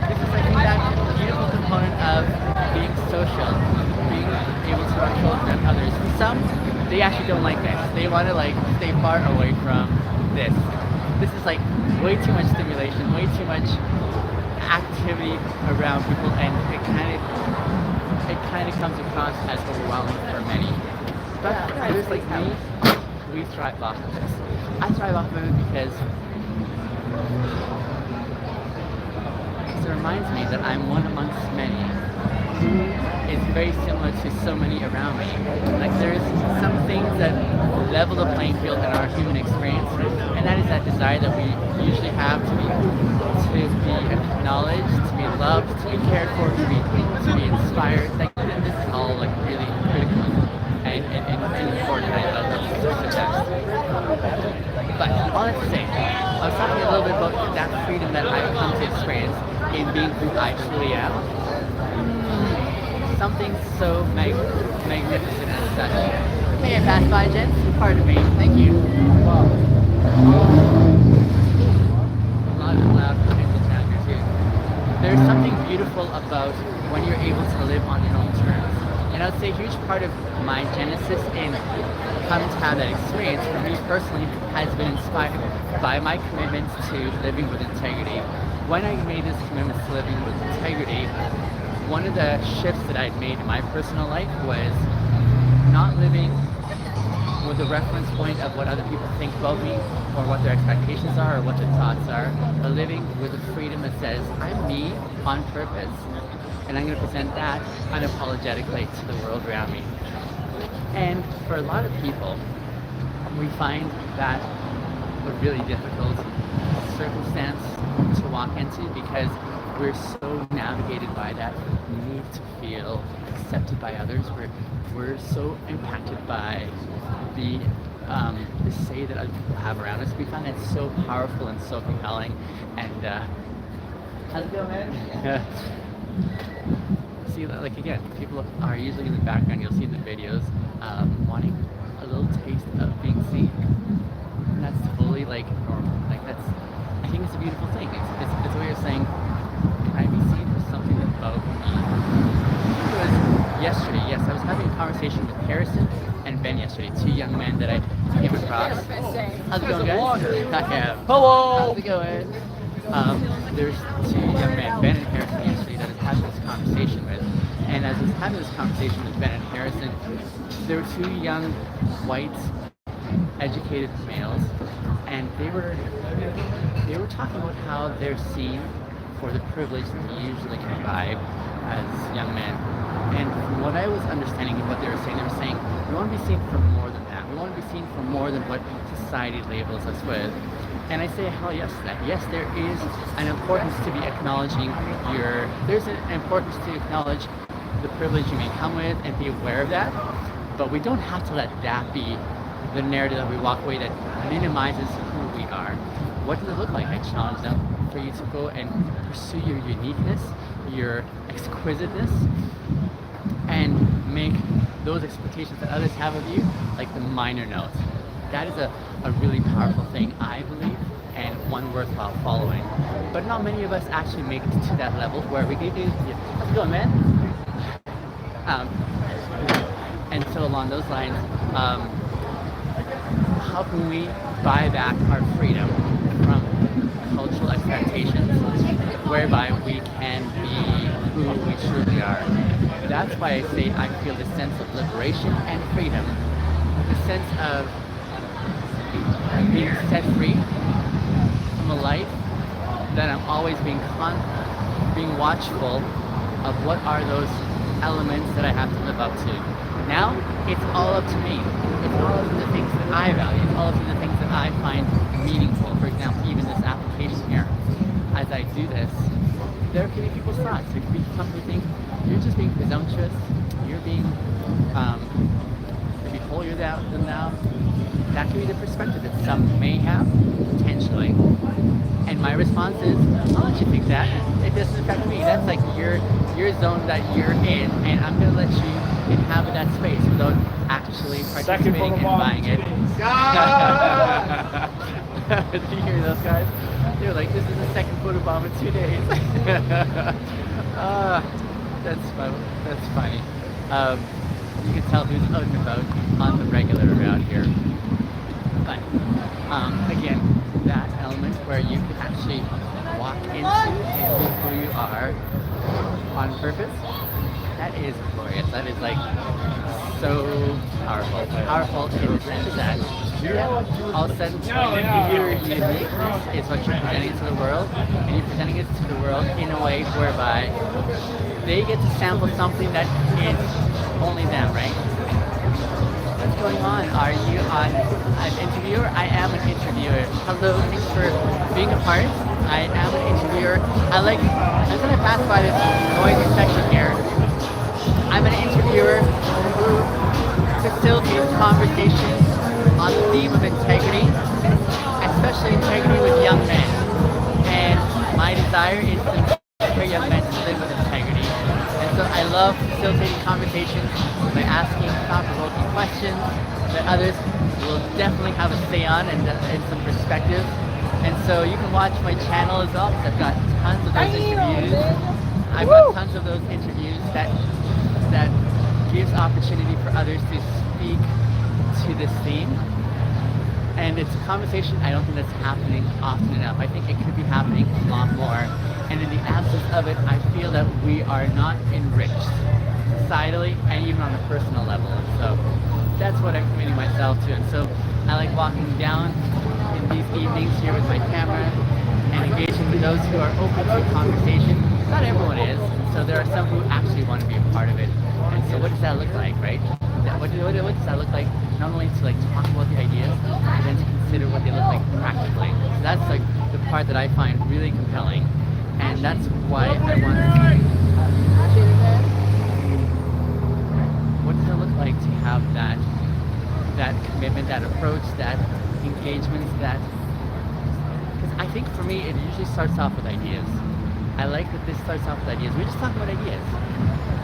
This is like that beautiful component of being social, being able to control with others. For some, they actually don't like this. They want to like stay far away from this. This is like way too much stimulation, way too much activity around people, and it kind of comes across as overwhelming for many. But others like me, we thrive off of this. I thrive off of it because it reminds me that I'm one amongst many who is very similar to so many around me. Like there's some things that level the playing field in our human experience, and that is that desire that we usually have to be acknowledged, to be loved, to be cared for, to be inspired. Like this is all like really critical and important of success. But all that to say, I was talking a little bit about that freedom that I've come to experience in being who I truly am. Something so magnificent as such. May I pass by, gents? Pardon me. Thank you. Wow. A lot of loud potential challenges here. There's something beautiful about when you're able to live on your own terms. And I would say a huge part of my genesis in coming to have that experience for me personally has been inspired by my commitment to living with integrity. When I made this commitment to living with integrity, one of the shifts that I'd made in my personal life was not living with the reference point of what other people think about me or what their expectations are or what their thoughts are, but living with a freedom that says, I'm me on purpose, and I'm going to present that unapologetically to the world around me. And for a lot of people, we find that a really difficult circumstance to walk into because we're so navigated by that need to feel accepted by others. We're so impacted by the say that other people have around us. We find that so powerful and so compelling. And how's it going, man? See, like again, people are usually in the background. You'll see in the videos wanting a little taste of being seen, and that's totally like normal. Like I think it's a beautiful thing. It's a way of saying, can I be seen for something about me? It was yesterday. Yes, I was having a conversation with Harrison and Ben yesterday, two young men that I came across. How's it going, guys? Hello. How's it going? There's two young men, Ben and Harrison, yesterday that I was having this conversation with. And as I was having this conversation with Ben and Harrison, there were two young, white, educated males, and they were talking about how they're seen for the privilege that they usually can provide as young men. And from what I was understanding of what they were saying we want to be seen for more than that. We want to be seen for more than what society labels us with. And I say hell yes to that. Yes, there is an importance to be acknowledging there's an importance to acknowledge the privilege you may come with and be aware of that. But we don't have to let that be the narrative that we walk away that minimizes who we are. What does it look like? I challenge them for you to go and pursue your uniqueness, your exquisiteness, and make those expectations that others have of you like the minor notes. That is a really powerful thing, I believe, and one worthwhile following. But not many of us actually make it to that level where we can do, how's it going, man? And so along those lines, how can we buy back our freedom from cultural expectations whereby we can be who we truly are? That's why I say I feel the sense of liberation and freedom, the sense of being set free from a life that I'm always being watchful of what are those elements that I have to live up to. Now, it's all up to me. It's all up to the things that I value. It's all up to the things that I find meaningful. For example, even this application here. As I do this, there can be people's thoughts. There can be some who think you're just being presumptuous. You're being maybe holier than thou. That could be the perspective that some may have, potentially. And my response is, I'll let you think that. It doesn't affect me. That's like your zone that you're in, and I'm going to let you inhabit that space without actually participating and buying it. Did you hear those guys? They're like, this is the second photobomb in 2 days. That's funny. You can tell who's out and about on the regular around here. But again, that element where you can actually walk into and be who you are on purpose, that is glorious. That is like so powerful. Powerful in the sense that all of a sudden your uniqueness is what you're presenting to the world, and you're presenting it to the world in a way whereby they get to sample something that is only them, right? What's going on? Are you an interviewer? I am an interviewer. Hello, thanks for being a part. I am an interviewer. I'm gonna pass by this noisy section here. I'm an interviewer who facilitates conversations on the theme of integrity, especially integrity with young men. And my desire is to inspire young men to live with integrity. And so I love facilitating conversations by asking thought-provoking questions that others will definitely have a say on and some perspective. And so you can watch my channel as well, because I've got tons of those interviews. I've got tons of those interviews that gives opportunity for others to speak to this theme. And it's a conversation I don't think that's happening often enough. I think it could be happening a lot more. And in the absence of it, I feel that we are not enriched societally and even on a personal level. And so that's what I'm committing myself to. And so I like walking down in these evenings here with my camera and engaging with those who are open to conversation. Not everyone is. So there are some who actually want to be a part of it. And so what does that look like, right? What does that look like? Not only to like talk about the ideas, but then to consider what they look like practically. So that's like the part that I find really compelling. And that's why I want to what does it look like to have that commitment, that approach, that engagement, that, because I think for me it usually starts off with ideas. I like that this starts off with ideas. We're just talking about ideas.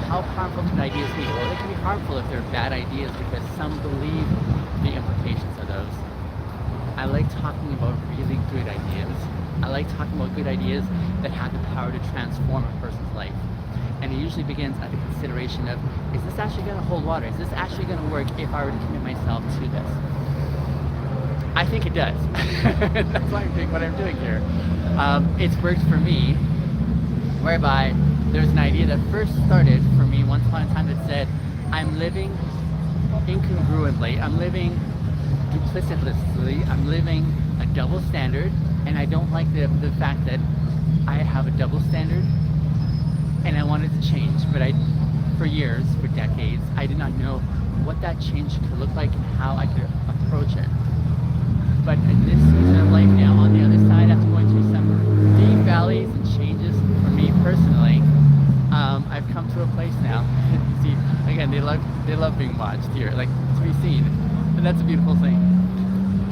How harmful can ideas be? Well, they can be harmful if they're bad ideas because some believe the implications of those. I like talking about really good ideas. I like talking about good ideas that have the power to transform a person's life. And it usually begins at the consideration of, is this actually going to hold water? Is this actually going to work if I were to commit myself to this? I think it does. That's why I'm doing what I'm doing here. It's worked for me, whereby there's an idea that first started for me once upon a time that said, I'm living incongruently, I'm living duplicitously, I'm living a double standard, and I don't like the fact that I have a double standard, and I wanted to change, but for years, for decades, I did not know what that change could look like and how I could approach it. But in this season of life now, on the other side, after going through some deep valleys and changes for me personally, I've come to a place now. See, again, they love being watched here, like to be seen, and that's a beautiful thing.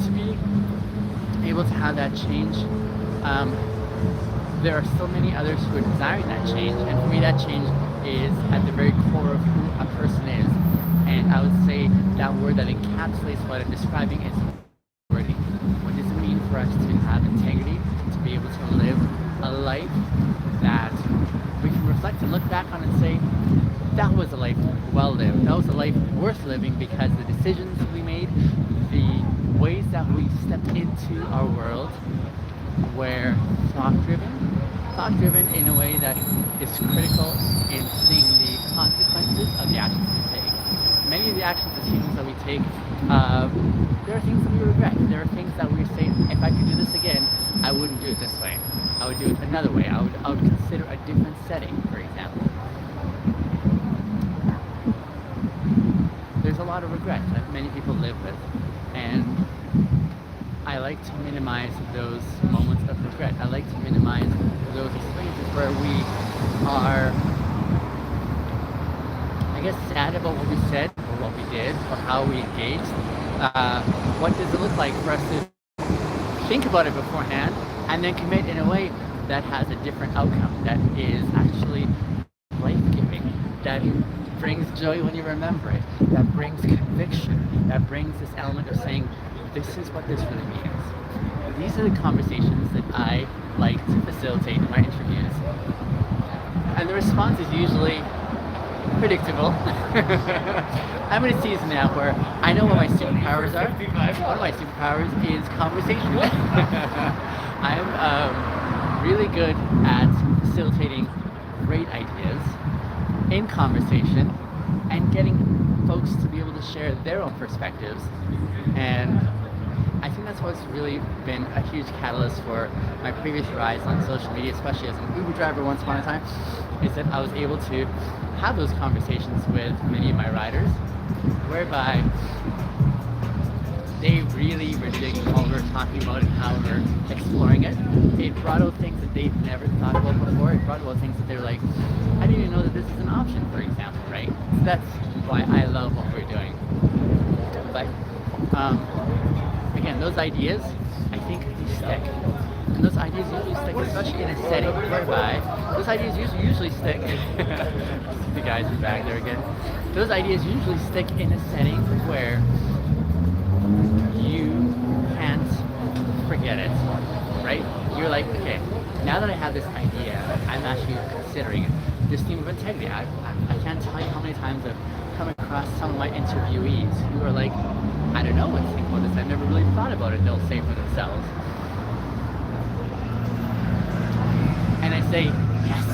To be able to have that change, there are so many others who are desiring that change, and for me, that change is at the very core of who a person is. And I would say that word that encapsulates what I'm describing is integrity. What does it mean for us to have integrity, to be able to live a life that we can reflect and look back on and say, that was a life well lived. That was a life worth living because the decisions we made, the ways that we stepped into our world were thought-driven in a way that is critical in seeing the consequences of the actions we take. Many of the actions as humans that we take, there are things that we regret. There are things that we say, if I could do this again, I wouldn't do it this way. I would do it another way. I would consider a different setting, for example. There's a lot of regret that many people live with, and I like to minimize those moments of regret. I like to minimize those experiences where we are, I guess, sad about what we said, or what we did, or how we engaged. What does it look like for us to think about it beforehand, and then commit in a way that has a different outcome, that is actually life-giving, that brings joy when you remember it, that brings conviction, that brings this element of saying, this is what this really means. These are the conversations that I like to facilitate in my interviews. And the response is usually predictable. I'm in a season now where I know what my superpowers are. One of my superpowers is conversation. I'm really good at facilitating great ideas in conversation and getting folks to be able to share their own perspectives. And I think that's what's really been a huge catalyst for my previous rise on social media, especially as an Uber driver once upon a time, is that I was able to have those conversations with many of my riders, whereby they really were digging what we were talking about and how we we're exploring it. It brought out things that they've never thought about before. It brought out things that they're like, I didn't even know that this is an option, for example, right? So that's why I love what we're doing. But again, those ideas, I think they stick. And those ideas usually stick, especially in a setting whereby those ideas usually stick. The guys in the back there again. Those ideas usually stick in a setting where you can't forget it, right? You're like, okay, now that I have this idea, I'm actually considering it. This theme of integrity, I can't tell you how many times I've come across some of my interviewees who are like, I don't know what to think about this, I've never really thought about it, they'll say for themselves. And I say, yes,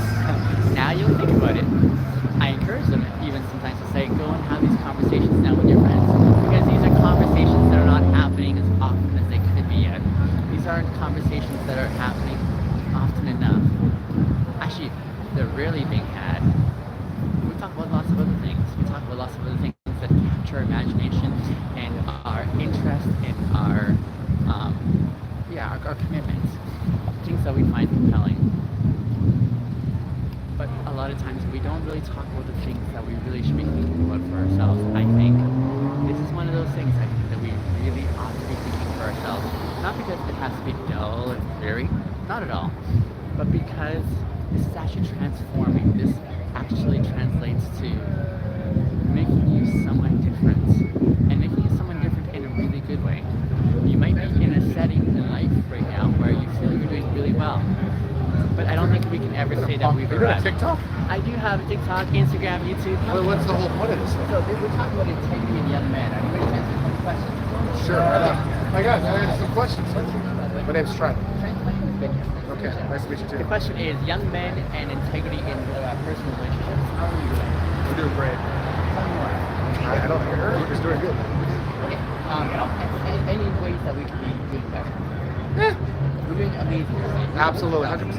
now you'll think about it. I encourage them even sometimes to say, go and have these conversations now with your friends, because these are conversations that are not happening as often as they could be yet. These aren't conversations that are happening often enough. Actually, they're rarely being had. We talk about lots of other things. We talk about lots of other things that capture our imagination and our interest in our commitments, things that we find compelling. But a lot of times we don't really talk about the things that we really should be thinking about for ourselves. I think this is one of those things I think that we really ought to be thinking for ourselves. Not because it has to be dull and dreary, not at all, but because this is actually transforming. This actually translates to making you someone different, and making you someone different in a really good way. You might be in a setting in life right now where you feel you're doing really well, but I don't think we can ever say that we've arrived. TikTok? I do have a TikTok, Instagram, YouTube. Well, what's the whole point of this? So we're talking about integrity in young men. Are you ready to answer some questions? Sure, right on. My God, I have some questions. My name's Trent. Okay, nice to meet you too. The question is, young men and integrity in personal relationships. How are you doing? We're doing great. Tell me more. I don't hear her. We're just doing good. Okay. Any ways that we can be doing better? We're doing amazing. Absolutely, 100%.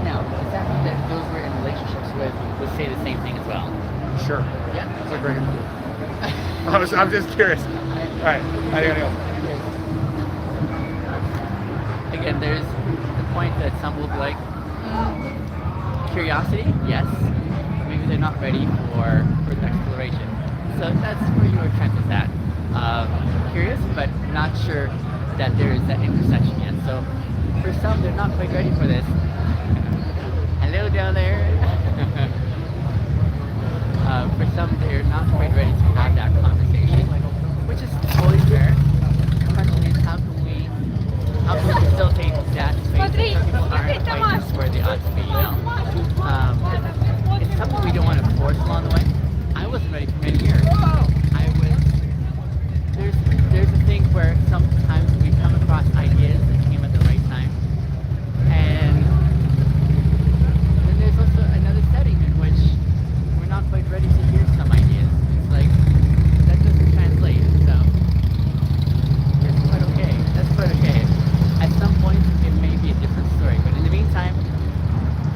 Now, does that mean that those we're in relationships with would say the same thing as well? Sure. Yeah. That's a great. I'm just curious. All right. Anything else? Again, there's the point that some will be like, curiosity, yes. Maybe they're not ready for exploration. So that's where your Trent is at. Curious, but not sure that there is that intersection yet. So for some, they're not quite ready for this. Hello down there. For some, they're not quite ready to have that conversation, which is totally fair. The question is, how can we facilitate that space so people aren't quite where they ought to be, you know? It's something we don't want to force along the way. I wasn't ready for many years. There's a thing where sometimes we come across ideas that came at the right time, and then there's also another setting in which we're not quite ready to hear some ideas. It's like, that doesn't translate, so it's quite okay. That's quite okay. At some point, it may be a different story, but in the meantime,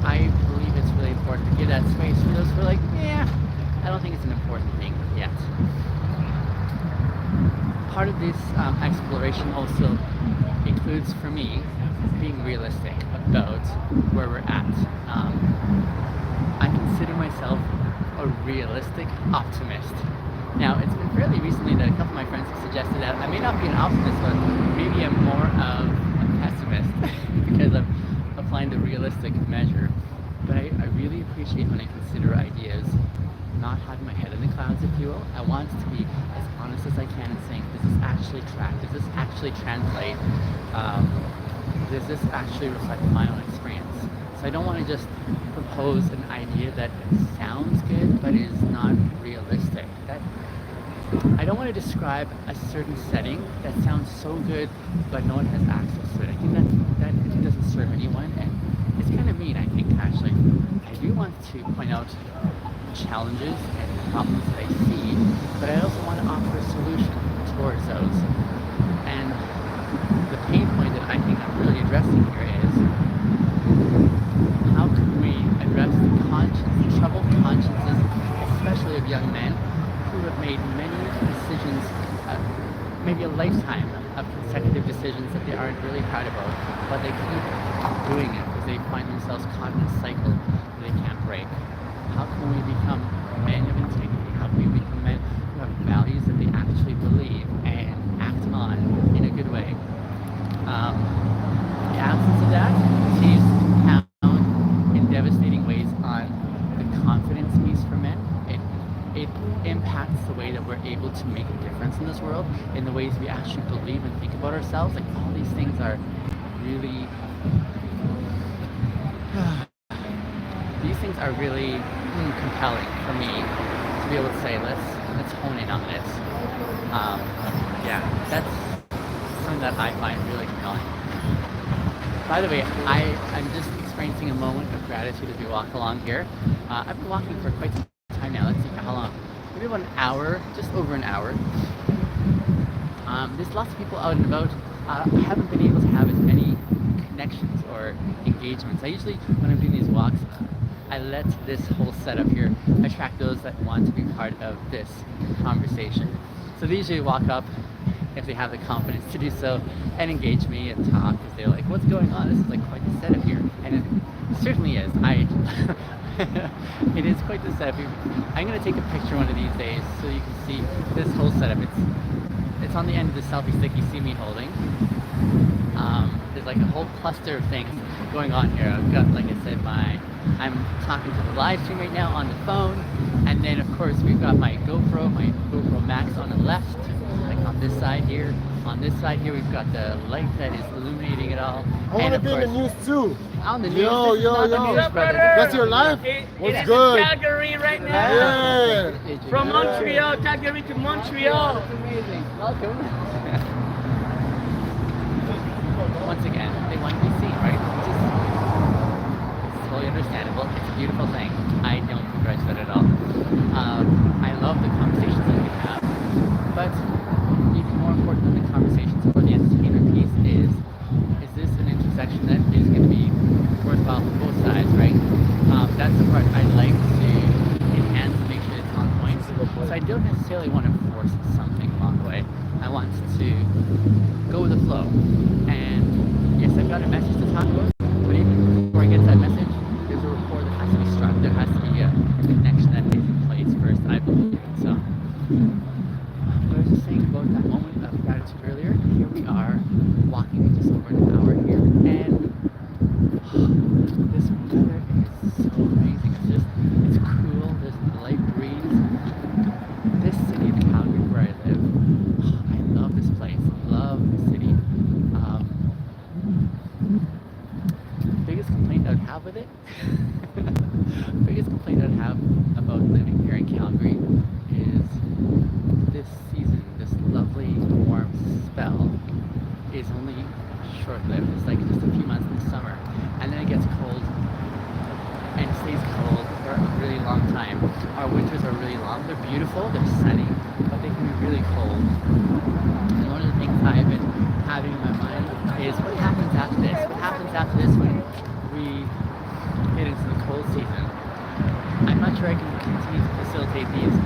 I believe it's really important to give that space for those who are like, yeah, I don't think it's an important thing yet. Part of this exploration also includes, for me, being realistic about where we're at. I consider myself a realistic optimist. Now, it's been fairly recently that a couple of my friends have suggested that I may not be an optimist, but maybe I'm more of a pessimist because I'm applying the realistic measure. But I really appreciate when I consider ideas not having my head in the clouds, if you will. I want to be as honest as I can in saying, does this actually track? Does this actually translate? Does this actually reflect my own experience? So I don't want to just propose an idea that sounds good but is not realistic. I don't want to describe a certain setting that sounds so good but no one has access to it. I think that doesn't serve anyone, and it's kind of mean, I think, actually. I do want to point out challenges and problems that I see, but I also want to offer a solution towards those. And the pain point that I think I'm really addressing here is, how can we address the troubled consciences, especially of young men who have made many decisions, maybe a lifetime of consecutive decisions that they aren't really proud about, but they keep doing it because they find themselves caught in a cycle that they can't break. How can we become men of integrity? How can we become men who have values that they actually believe and act on in a good way? The absence of that continues to compound in devastating ways on the confidence piece for men. It impacts the way that we're able to make a difference in this world, in the ways we actually believe and think about ourselves. Like, all these things are really compelling for me to be able to say, let's hone in on this. Yeah, that's something that I find really compelling. By the way, I'm just experiencing a moment of gratitude as we walk along here. I've been walking for quite some time now. Let's see how long. Maybe about an hour, just over an hour. There's lots of people out and about. I haven't been able to have as many connections or engagements. I usually, when I'm doing these walks, I let this whole setup here attract those that want to be part of this conversation. So they usually walk up, if they have the confidence to do so, and engage me and talk, because they're like, what's going on? This is like quite the setup here. And it certainly is. It is quite the setup here. I'm going to take a picture one of these days so you can see this whole setup. It's on the end of the selfie stick you see me holding. There's like a whole cluster of things going on here. I've got, like I said, I'm talking to the live stream right now on the phone, and then of course we've got my GoPro Max on the left, like on this side here. On this side here we've got the light that is illuminating it all. I want to be in the news too. On the news. Yo, This is not the yo. news, brother. That's your life? What's It's good? Calgary right now. Yeah. From Montreal, Calgary to Montreal. That's amazing. Welcome. Once again, they want to be seen, right? It's totally understandable. It's a beautiful thing. I don't begrudge that at all. I love the conversations that we have, but even more important than the conversations or the entertainment piece is this an intersection that is going to be worthwhile for both sides, right? That's the part I'd like to enhance and make sure it's on point. So I don't necessarily want to force something along the way. I want to go with the flow. And yes, I've got a message to talk about, but even before I get to that message, there's a rapport that has to be struck. There has to be a connection that takes place first, I believe. So, what I was just saying about that moment of gratitude earlier, here we are, walking just over an hour here, and this weather is so amazing. It's cool, there's a light breeze. This city of Calgary, where I live, I love this place, love the city. Biggest complaint I'd have with it, biggest complaint I'd have about living here in Calgary is this season, this lovely warm spell is only short-lived. It's like just a few months in the summer, and then it gets cold, and it stays cold for a really long time. Our winters are really long. They're beautiful, they're sunny, but they can be really cold. And one of the things I've been having in my mind is what happens after this? What happens after this when we get into the cold season? I'm not sure I can continue to facilitate these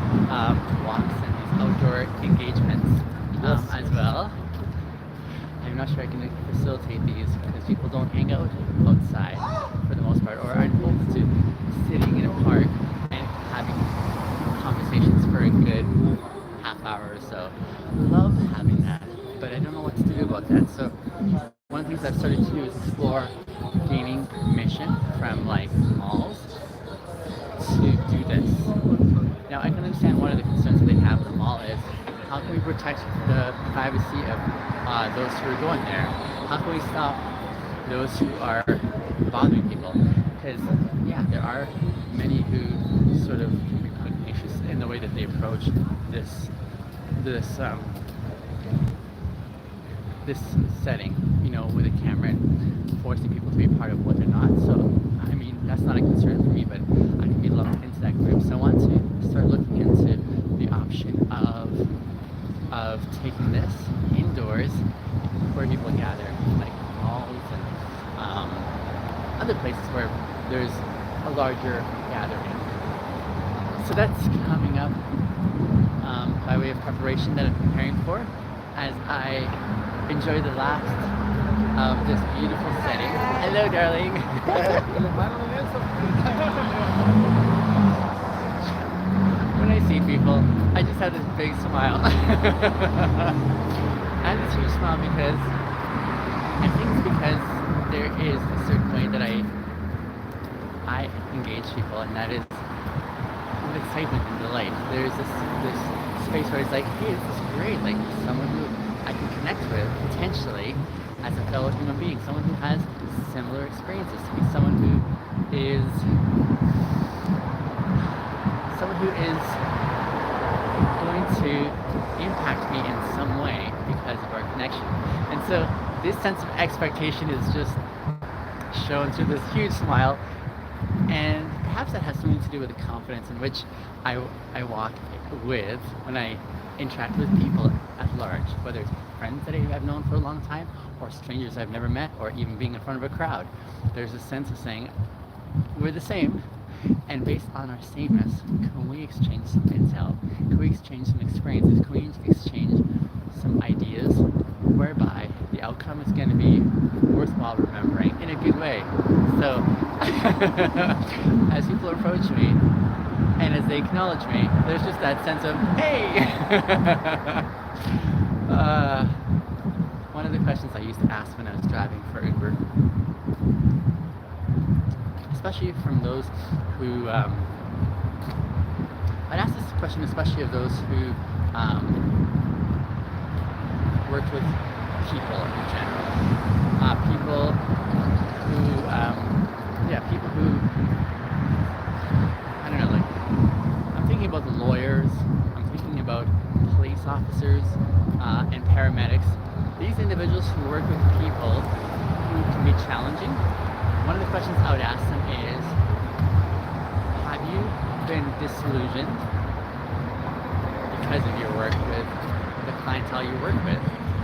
walks and these outdoor engagements as well. I'm not sure I can facilitate these because people don't hang out outside for the most part, or aren't open to sitting in a park and having conversations for a good half hour or so. Love having that, but I don't know what to do about that. So one of the things I've started to do is explore gaining permission from like malls to do this. Now, I can understand one of the concerns that they have with the mall is how can we protect the privacy of those who are going there? How can we stop those who are bothering people? Because, yeah, there are many who sort of can be pugnacious in the way that they approach this this setting, you know, with a camera and forcing people to be part of what they're not. So, I mean, that's not a concern for me, but I can be lumped into that group. So I want to start looking into the option of taking this indoors where people gather, like malls and other places where there's a larger gathering. So that's coming up by way of preparation that I'm preparing for as I enjoy the last of this beautiful setting. Hello, darling. When I see people, I just have this big smile. I have this huge smile because I think it's because there is a certain way that I engage people, and that is with excitement and delight. There's this space where it's like, hey, this is great. Like someone who I can connect with potentially as a fellow human being, someone who has similar experiences to me, someone who is going to impact me in some way because of our connection. And so this sense of expectation is just shown through this huge smile, and perhaps that has something to do with the confidence in which I walk with when I interact with people at large, whether it's friends that I've known for a long time or strangers I've never met, or even being in front of a crowd. There's a sense of saying we're the same, and based on our sameness, can we exchange some intel? Can we exchange some experiences? Can we exchange some ideas whereby the outcome is going to be worthwhile remembering in a good way? So as people approach me and as they acknowledge me, there's just that sense of, hey! One of the questions I used to ask when I was driving for Uber, especially from those who, I'd ask this question especially of those who work with people in general. People who, I don't know, like, I'm thinking about the lawyers, I'm thinking about police officers and paramedics. These individuals who work with people who can be challenging. One of the questions I would ask them is, have you been disillusioned because of your work with the clientele you work with?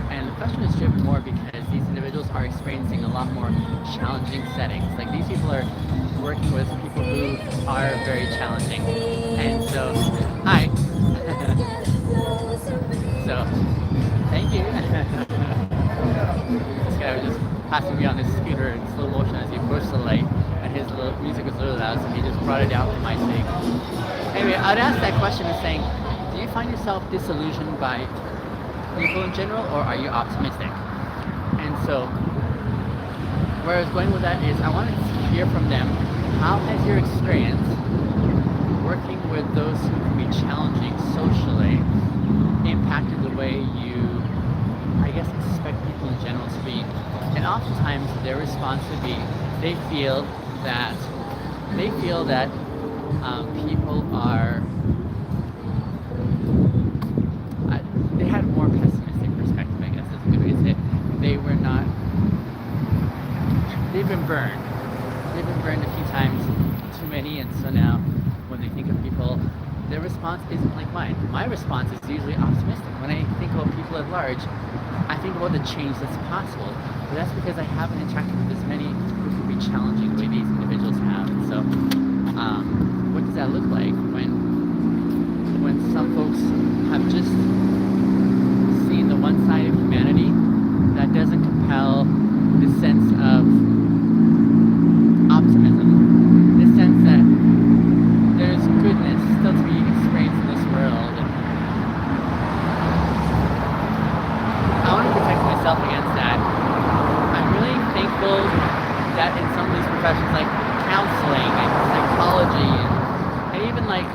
And the question is driven more because these individuals are experiencing a lot more challenging settings. Like, these people are working with people who are very challenging. And so, hi. So, thank you. This guy was just passing me on his scooter in slow motion as he approached the light, and his music was really loud, so he just brought it down for my sake. Anyway, I'd ask that question of saying, do you find yourself disillusioned by people in general, or are you optimistic? And so, where I was going with that is I wanted to hear from them, how has your experience working with those who can be challenging socially impacted the way you, I guess, expect people in general to be? And oftentimes their response would be, they feel that people are, they had a more pessimistic perspective, I guess is a good way to say it. They've been burned. They've been burned a few times, too many, and so now when they think of people, their response isn't like mine. My response is usually optimistic. When I think about people at large, I think about the change that's possible. But that's because I haven't interacted with as many who can be challenging the way these individuals have. And so, what does that look like when some folks have just seen the one side of humanity that doesn't compel this sense of optimism, this sense that there's goodness still to be experienced in this world. And I want to protect myself against that. I'm really thankful that in some of these professions like counseling and psychology and even like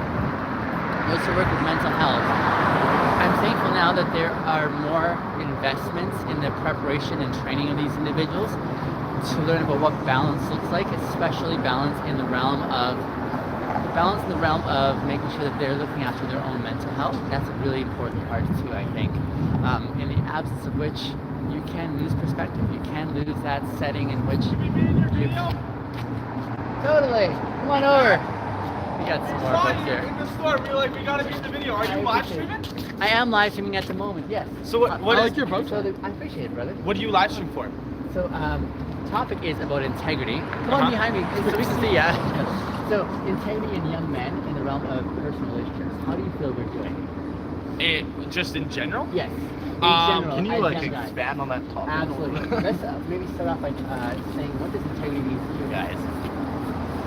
themselves. I'm thankful now that there are more investments in the preparation and training of these individuals to learn about what balance looks like, especially balance in the realm of making sure that they're looking after their own mental health. That's a really important part too, I think. In the absence of which you can lose perspective. You can lose that setting in which you... Totally. Come on over. We got some more folks here. In the store, we're like, we gotta be in the video. Are you live streaming? I am live streaming at the moment, yes. So what I is like your vote. I appreciate it, brother. What do you live stream for? So, topic is about integrity. Come on behind me so we can see ya. So, integrity in young men in the realm of personal relationships. How do you feel we're doing? Just in general? Yes. In general, Can you as like young guys. expand on that topic? Absolutely. Let's maybe start off by saying, what does integrity mean to you guys?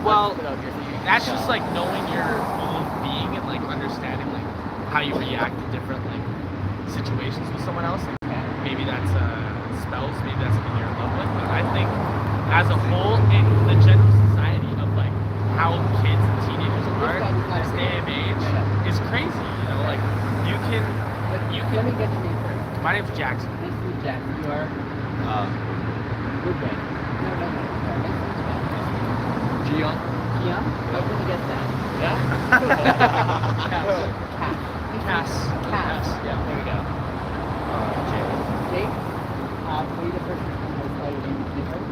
Well, Let's put it out here for you. that's just like knowing your own being and like understanding like how you react to different like situations with someone else. Like, maybe that's a spouse, maybe that's something you're in love with. But I think as a whole in the general society of like how kids and teenagers are this day and age is crazy. You know, like you can Let me get your name first. My name's Jackson. Nice to meet you, Jackson. You are? Woodway. No. Nice to meet you. Gian. Gian? I couldn't get that. Yeah. Cass. Cass. Yeah. There we go. Jake? Were you the first person who saw your name different?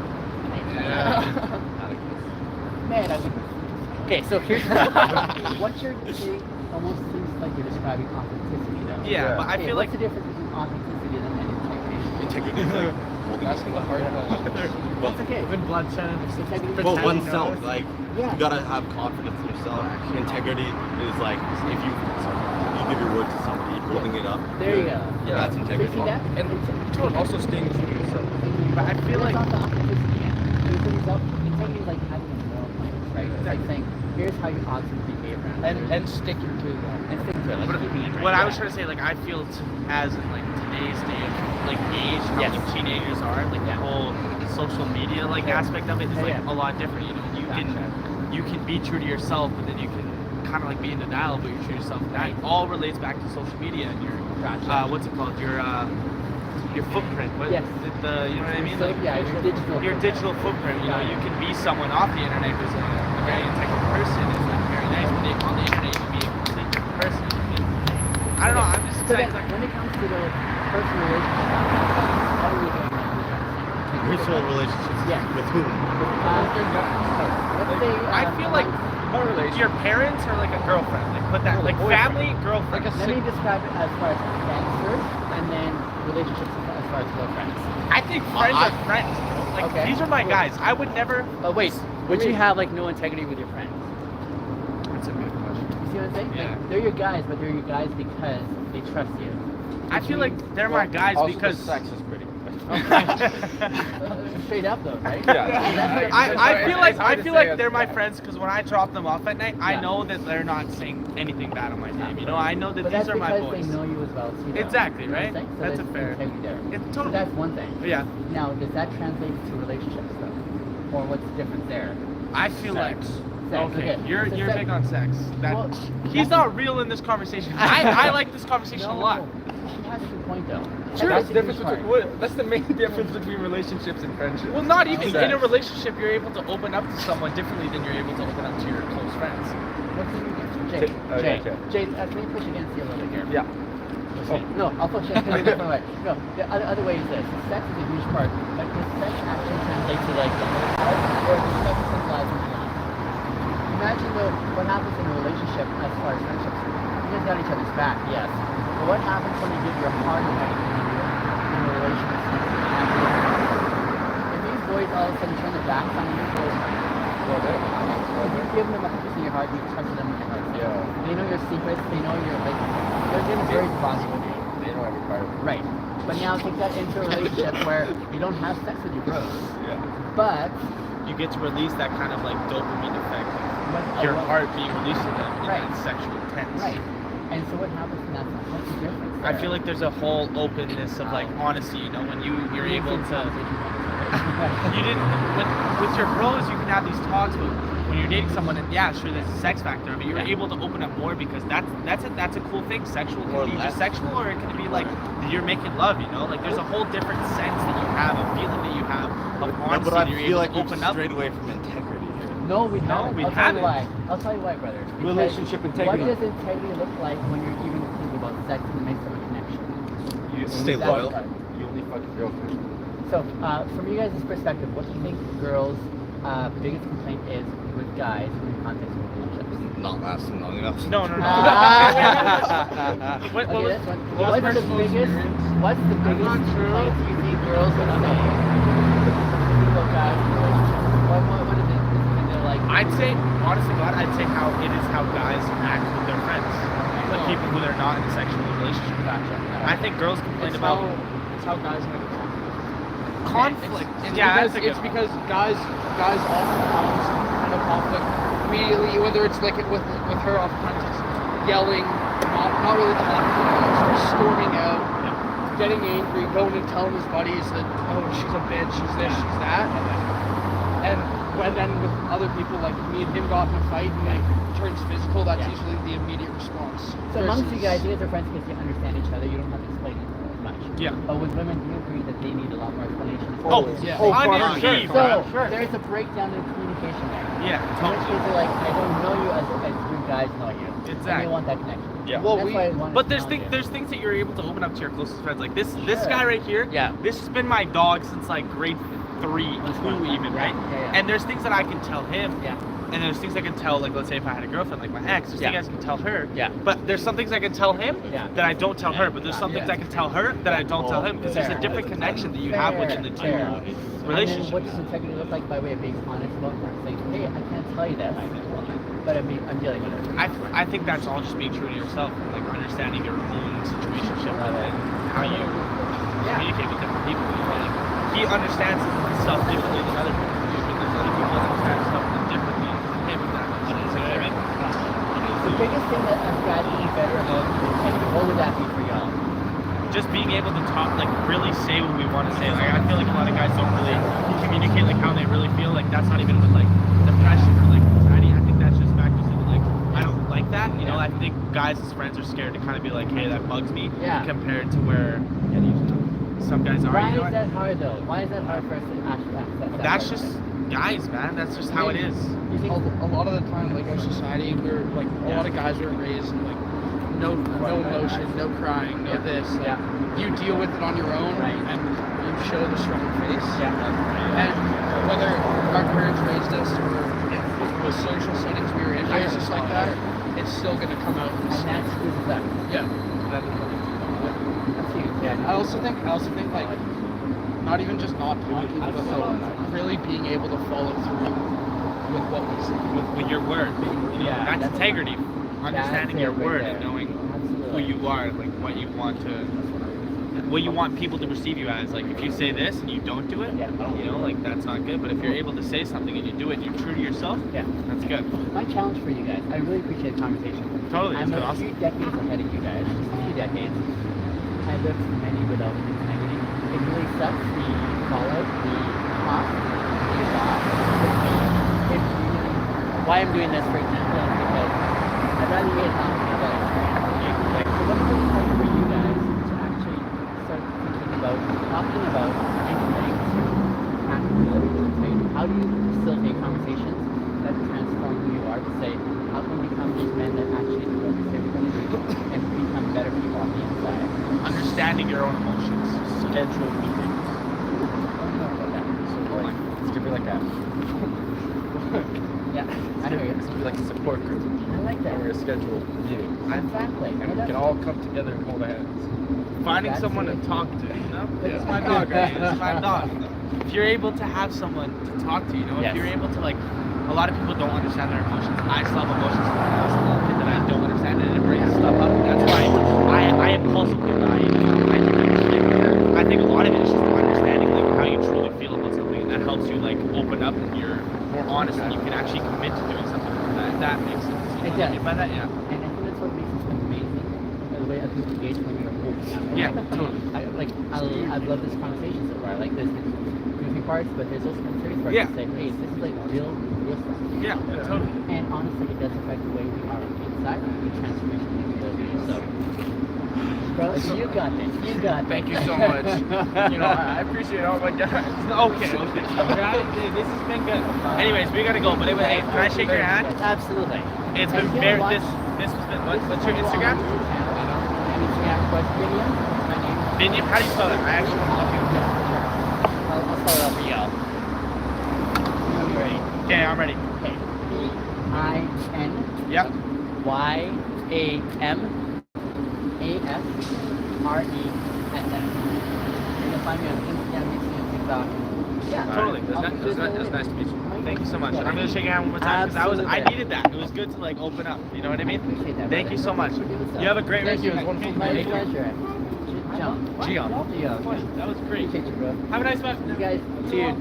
Man, I would. Okay, so here's what you're saying almost seems like you're describing authenticity, though. Yeah, but I Okay, feel what's like the difference between authenticity and integrity? Integrity is like holding Asking the hard That's okay. even blood center. Integrity well, is oneself. Like Yeah. you gotta have confidence in yourself. Integrity is like if you give your word to somebody, holding it up. There you go. Yeah, that's So you integrity. see that? And also staying true to yourself. But I feel like It's not the authenticity yet. Integrity is like having a moral compass, right? It's like saying, here's how you ought to behave around And sticking to that. and stick to it. Like keeping it right. what I was trying to say, like I feel as in like today's day of like age, how Yes. like teenagers are, like the whole social media like aspect of it is like a lot different. You know, you can be true to yourself, but then you can kind of like be in denial, but you're true to yourself. That all relates back to social media and your what's it called? Your footprint. What, Yes. you know what I mean? So, Like, yeah, your digital footprint. You know, you can be someone off the internet who's a very integrated person and like very nice, but then on the internet you can be a completely different person. I don't know. I'm just So then, excited. when it comes to the personal relationship, how do you doing that? Mutual relationships. Yeah. With whom? Let's say, I feel like your parents are like a girlfriend. Like put that like family girlfriend. Let me describe it as far as friends first, and then relationships as far as girlfriends. I think friends are friends. Like Okay. these are my guys. I would never. But wait, would you have like no integrity with your friends? That's a good question. You see what I'm saying? Yeah. Like, they're your guys, but they're your guys because they trust you. I feel like they're my guys Also, because. the sex is pretty. Straight up though, right? Yeah. I feel like they're my friends because when I drop them off at night, I know that they're not saying anything bad on my name. You know, I know that But these that's are my because boys. they know you as well too. though. Exactly, You know what I'm right? saying? So That's there's a fair- integrity there. It's So totally. that's one thing. Yeah, Now, does that translate to relationships though? Or what's the difference there? I feel like. Sex, Okay, okay. you're So you're sex- big on sex. That Well, he's not real in this conversation. I like this conversation a lot. She has a good point though. Sure, that's the difference huge between part. that's the main difference between relationships and friendships. Well, not even Sex. in a relationship, you're able to open up to someone differently than you're able to open up to your close friends. What's the difference? Jay, Okay, Jay, okay. Jay, can you push against you a little bit here? Yeah. No, I'll push it in a different way. No, the other way is this. Sex is a huge part, but does sex actually translate to like the whole part, or does sex symbolize something else? Imagine though what happens in a relationship as far as friendships. You guys got each other's back, yes. But what happens when you give your heart away in a relationship? If these boys all of a sudden turn their backs on you, you've given them a piece of your heart, you've trusted them with your heart. Yeah. They know your secrets, they know your like they're gonna very bonded with you. They know every part of it. Right. But now take that into a relationship where you don't have sex with your bros. Yeah. But You get to release that kind of like dopamine effect what, of your heart being released to them in Right. that sexual tense. Right. And so what happens in that? What's the difference? I feel like there's a whole openness of like honesty. You know, when you're able to. You didn't with your bros you can have these talks, but when you're dating someone, and yeah, sure, there's a sex factor, but you're able to open up more because that's a cool thing. Sexual Or can be less. just sexual, or it can be like you're making love. You know, like there's a whole different sense that you have, a feeling that you have of No, honesty. but I that you're feel able like to we've open up. strayed away from integrity here. No, we haven't. we I'll tell you haven't. why. I'll tell you why, brother. Because Relationship integrity. What does integrity look like when you're even thinking about sex in the midst of a connection? You And stay that's loyal. what- You only fuck your girlfriend. So, from you guys' perspective, what do you think girls' biggest complaint is with guys in the context of relationships? Not lasting long enough. No. What Okay, was- that's one. what was What's the personal biggest? experience? What's the biggest not sure. complaint you think girls would say about guys in relationships? What is it? And they're like, I'd say, honestly, God, I'd say how it is how guys act with their friends, with people who they're not in a sexual relationship. I think girls complain about It's how guys have conflict. It's Yeah, because, that's a good it's one. because guys often have some kind of conflict immediately, whether it's like with her oftentimes it's yelling, not really talking to him, just storming out, getting angry, going and telling his buddies that she's a bitch, she's this, she's that, and when then with other people like me and him got in a fight and like turns physical, that's usually the immediate response. so amongst you Versus- guys are friends because you understand each other. You don't have to explain it as much. Yeah. But with women, do you agree that they need a lot more explanation? Oh, Yeah. oh, for on sure. your So sure. there's a breakdown in communication there. Yeah, In which totally. case they're like, I don't know you as you guys know you. And Exactly. they want that connection. Yeah. Well, That's we- why I wanted But to there's challenge you. there's things that you're able to open up to your closest friends. Like this Sure. guy right here. Yeah. This has been my dog since like grade 3, That's 2 fine. even, Yeah, right? yeah. And there's things that I can tell him. Yeah. And there's things I can tell, like let's say if I had a girlfriend, like my ex, there's Yeah. things I can tell her. Yeah. But there's some things I can tell him Yeah. that I don't tell her. But there's some things I can tell her that I don't tell him because there's a Fair. different connection that you have within the two Fair. And then what relationships. does integrity look like by way of being honest about it? Saying, hey, I can't tell you that, but I'm dealing with it. I think that's all just being true to yourself, like understanding your own situationship and how you communicate with different people. You know, like he understands stuff differently than other people do, but there's other people that understand stuff differently than him. If that makes sense. You know what I mean? The biggest thing that us guys can be better about is integrity. What would that be for y'all? Just being able to talk, like really say what we want to say. Like I feel like a lot of guys don't really communicate like how they really feel. Like that's not even with like depression or like anxiety. I think that's just factors of like I don't like that. You know, I think guys as friends are scared to kind of be like, hey, that bugs me. Yeah. Compared to where some guys are. Why you know? is that hard though? Why is that hard for us to actually access that? That's part of just it? guys, man. That's just how it is. You think? a lot of the time, like our society, we're like a lot of guys were raised like no emotion, no crying, no this. Like, you deal with it on your own, Right. and you show the strong face. Yeah. And whether our parents raised us or the social settings we were in raised us like that, it's still gonna come out. And that's who's that. Yeah. That's huge. Yeah. I also think like not even just not talking, but like really being able to follow through with what we say. With your word, you know, Yeah, that's that's- integrity. Understanding it your right word there. and knowing Absolutely. who you are, like what you want people to perceive you as. Like if you say this and you don't do it, Yeah. you know, like that's not good. But if you're able to say something and you do it and you're true to yourself, Yeah. that's good. My challenge for you guys, I really appreciate the conversation. Totally, it's I'm been a awesome. few decades ahead of you guys, just a few decades. I lived many without integrity. It really sucks, the fallout, the cost, the loss, the pain. It really, why I'm doing this, for example, is because I'd rather you guys not think about experience. So what is it like for you guys to actually start thinking about, talking about, and committing to practical integrity? How do you facilitate conversations that transform who you are to say, how can we become these men that actually do what we say we're going to do and become better people on the inside? Understanding your own emotions. Schedule meetings. It's gonna be like a Yeah, I know you. it's gonna be like a support group. I like that. We're gonna schedule meetings. Exactly. And we can all come together and hold hands. Finding That's someone to it. talk to, you know? Yeah. It's my dog, right? It's my dog. If you're able to have someone to talk to, you know, Yes. if you're able to like, a lot of people don't understand their emotions. I still have emotions when I was a little kid that I don't understand, and it brings stuff up. That's why I impulsively lie. I think a lot of it is just understanding like how you truly feel about something, and that helps you like open up and you're more honest, and you can actually commit to doing something. That makes sense. You know It what I does. mean by that, yeah. And I think that's what makes it amazing, the way other people engage when you're open up. Yeah, totally. I've loved this conversation so far. I like this goofy parts, but there's also been serious parts Yeah. that say, hey, this is like real with them. Yeah, totally. And honestly, it does affect the way we are inside, the transformation that we go through. So, bro, you got this. You got this. Thank you so much. I appreciate all my guys. Okay. This has been good. Anyways, we gotta go. But anyway, hey, can I shake your hand? Absolutely. It's been And you very. know what? This has been. What's your Instagram? Instagram question video. My name. Vinian. How do you spell that? I actually want to look it up. I'll spell it out for y'all. You ready? Okay, I'm ready. Okay. P-I-N. Yep. Y-A-M-A-S-R-E-S-S. You can find me on Instagram, YouTube, TikTok. Yeah. Totally. It was nice to meet you. Thank you so much. And I'm gonna shake your hand one more time because I Absolutely. needed that. It was good to like open up. You know what I mean? Appreciate that, Thank brother. you so much. You have a great rest of your night. My pleasure. John. Gian. That was great. Appreciate you, bro. Have a nice one. You guys, dude.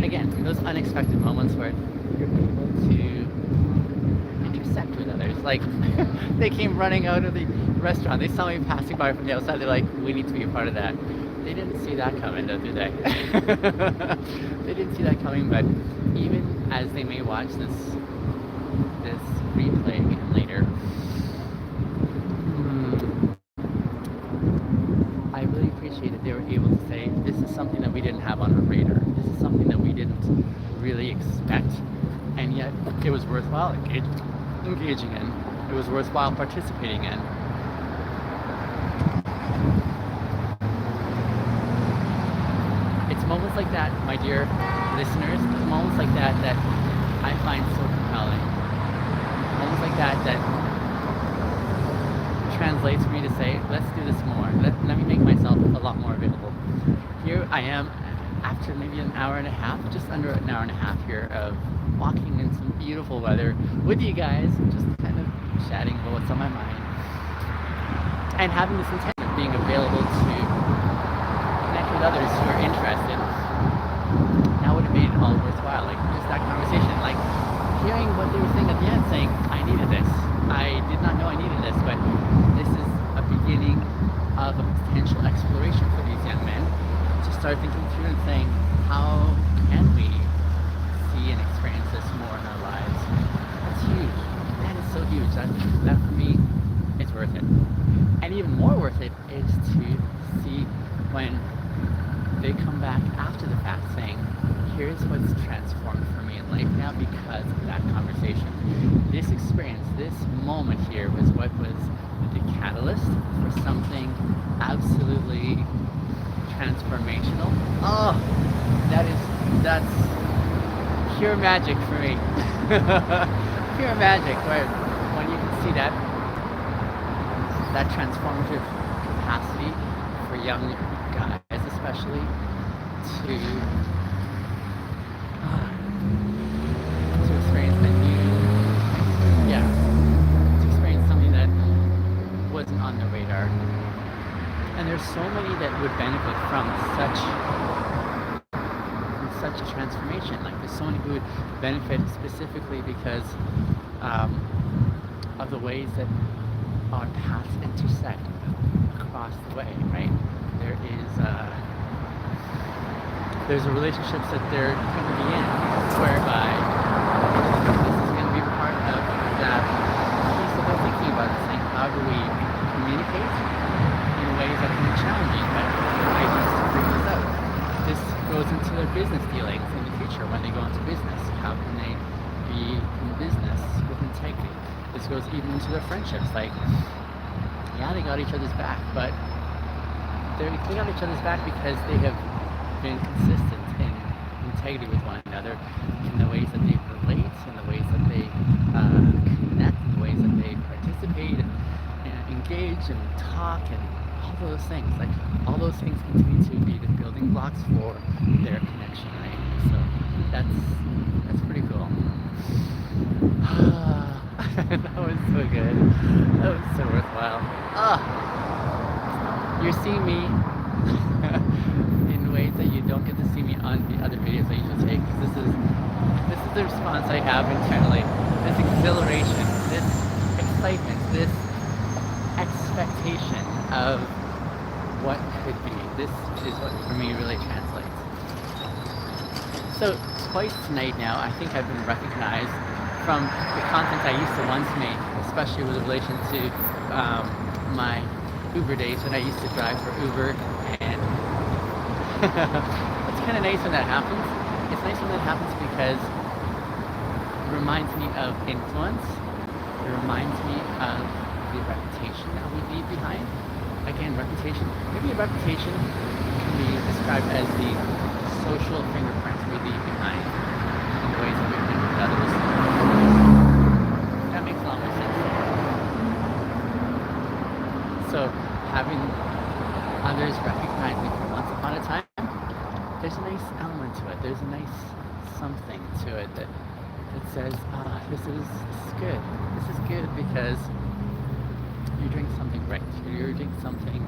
Again, those unexpected moments where you're able to intersect with others. Like, they came running out of the restaurant. They saw me passing by from the outside. They're like, we need to be a part of that. They didn't see that coming, though, did they? They didn't see that coming, but even as they may watch this replay again later, I really appreciate that they were able to say, this is something that we didn't have on our radar. This is something that we didn't really expect. And yet, it was worthwhile engaging in. It was worthwhile participating in. It's moments like that, my dear listeners, moments like that that I find so compelling. Moments like that that translates for me to say, let's do this more. Let me make myself a lot more available. Here I am after maybe an hour and a half, just under an hour and a half here of walking in some beautiful weather with you guys, just kind of chatting about what's on my mind. And having this intent of being available to connect with others who are interested. That would have made it all worthwhile. Like just that conversation, like hearing what they were saying at the end, saying, I needed this. I did not know I needed this, but this is a beginning of a potential exploration for these young men to start thinking through and saying, how can we see and experience this more in our lives? That's huge. That is so huge. That for me is worth it. And even more worth it is to see when they come back after the fact saying, here's what's transformed for me in life now because of that conversation. This experience, this moment here was what was the catalyst for something absolutely transformational. Oh, that's pure magic for me. Pure magic, where when you can see that transformative capacity for young guys especially to experience that to experience something that wasn't on the radar. And there's so many that would benefit from such a transformation. Like there's so many who would benefit specifically because of the ways that our paths intersect across the way, right? There's a relationships that they're going to be in whereby this is going to be part of that piece that they're thinking about, saying how do we communicate in ways that can be challenging, but ways to figure this out. This goes into their business dealings in the future when they go into business. How can they be in business with integrity? This goes even into their friendships. Like, yeah, they got each other's back, but they got each other's back because they have been consistent in integrity with one another in the ways that they relate, in the ways that they connect, in the ways that they participate and engage and talk and all those things. Like all those things continue to be the building blocks for their connection, right? So that's pretty cool. That was so good. That was so worthwhile. You're seeing me in ways that you don't get to see me on the other videos I usually take. Because this is the response I have internally. This exhilaration, this excitement, this expectation of what could be. This is what for me really translates. So twice tonight now, I think I've been recognized from the content I used to once make, especially with relation to my Uber days when I used to drive for Uber, and it's kind of nice when that happens. It's nice when that happens because it reminds me of influence. It reminds me of the reputation that we leave behind. Again, reputation. Maybe a reputation can be described as the social fingerprints we leave behind in the ways that we connect with others. That makes a lot more sense. So having others recognize me for once upon a time, there's a nice element to it. There's a nice something to it that says, this is good. This is good because you're doing something right. You're doing something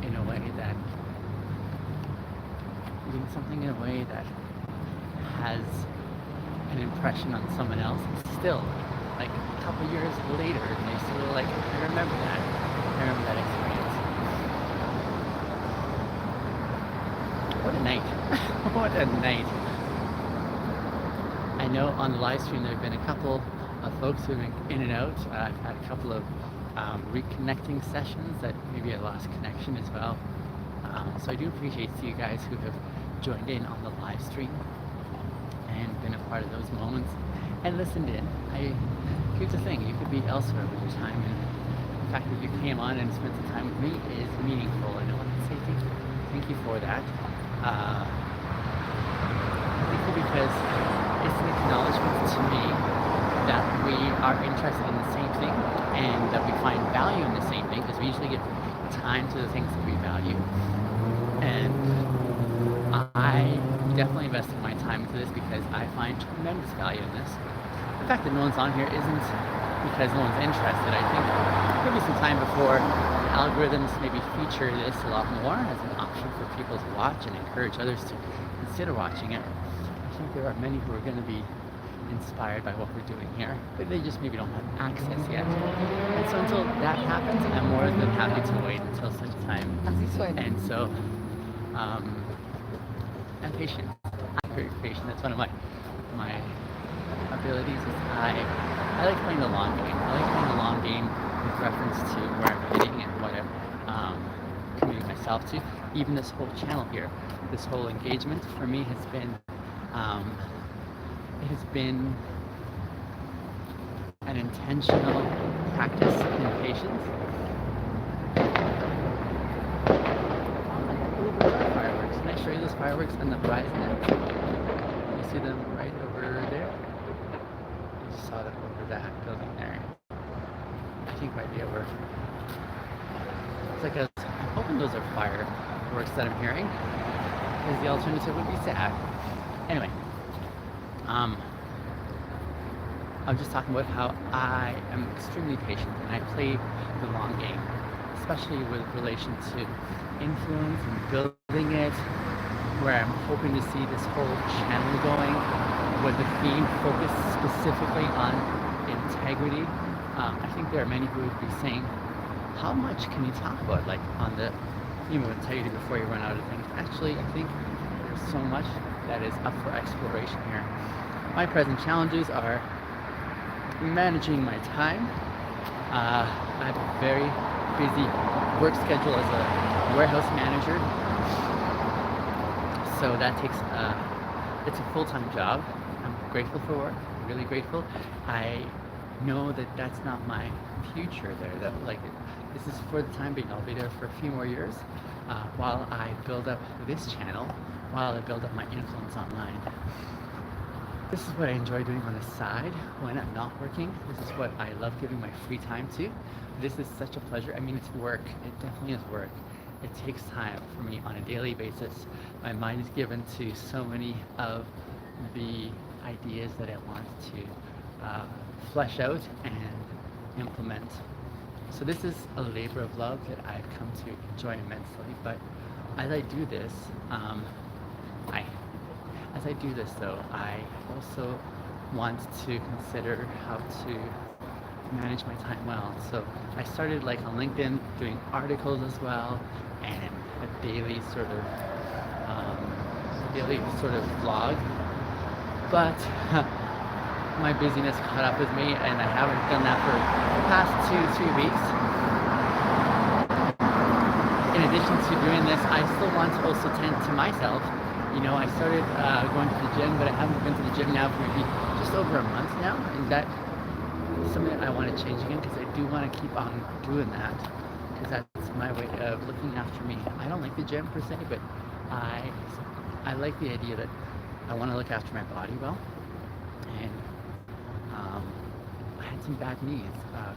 in a way that has an impression on someone else. Still, like a couple years later, and they still like, I remember that. I remember that experience. What a night. What a night. I know on the live stream there have been a couple of folks who have been in and out. I've had a couple of reconnecting sessions that maybe I lost connection as well. So I do appreciate you guys who have joined in on the live stream and been a part of those moments and listened in. Here's the thing, you could be elsewhere with your time, and the fact that you came on and spent some time with me is meaningful, and I want to say thank you for that. Thank you because it's an acknowledgement to me that we are interested in the same thing and that we find value in the same thing, because we usually give time to the things that we value. And I definitely invested my time into this because I find tremendous value in this. The fact that no one's on here isn't because no one's interested. I think maybe some time before algorithms maybe feature this a lot more as an option for people to watch and encourage others to consider watching it. I think there are many who are going to be inspired by what we're doing here, but they just maybe don't have access yet. And so until that happens, I'm more than happy to wait until such time. And so, I'm patient. I'm very patient. That's one of my abilities. Is I like playing the long game. I like playing the long game with reference to where I'm heading and what I'm committing myself to. Even this whole channel here, this whole engagement for me has been it has been an intentional practice in patience. Fireworks. Can I show you those fireworks on the horizon now? You see them right over there? I just saw them over that building there. I think might be over. It's like I'm hoping those are fireworks that I'm hearing, because the alternative would be sad. Anyway, I was just talking about how I am extremely patient and I play the long game, especially with relation to influence and building it, where I'm hoping to see this whole channel going with the theme focused specifically on integrity. I think there are many who would be saying, how much can you talk about, like on the theme of integrity before you run out of things? Actually, I think there's so much that is up for exploration here. My present challenges are managing my time. I have a very busy work schedule as a warehouse manager, so that takes it's a full-time job. I'm grateful for work, really grateful. I know that that's not my future there. That this is for the time being. I'll be there for a few more years while I build up this channel, while I build up my influence online. This is what I enjoy doing on the side when I'm not working. This is what I love giving my free time to. This is such a pleasure. I mean, it's work. It definitely is work. It takes time for me on a daily basis. My mind is given to so many of the ideas that I want to flesh out and implement. So this is a labor of love that I've come to enjoy immensely. But as I do this, As I do this though, I also want to consider how to manage my time well. So I started on LinkedIn doing articles as well, and a daily sort of vlog but my busyness caught up with me, and I haven't done that for the past 2-3 weeks. In addition to doing this, I still want to also tend to myself. You know, I started going to the gym, but I haven't been to the gym now for maybe just over a month now, and that is something that I want to change again, because I do want to keep on doing that, because that's my way of looking after me. I don't like the gym per se, but I like the idea that I want to look after my body well, and I had some bad knees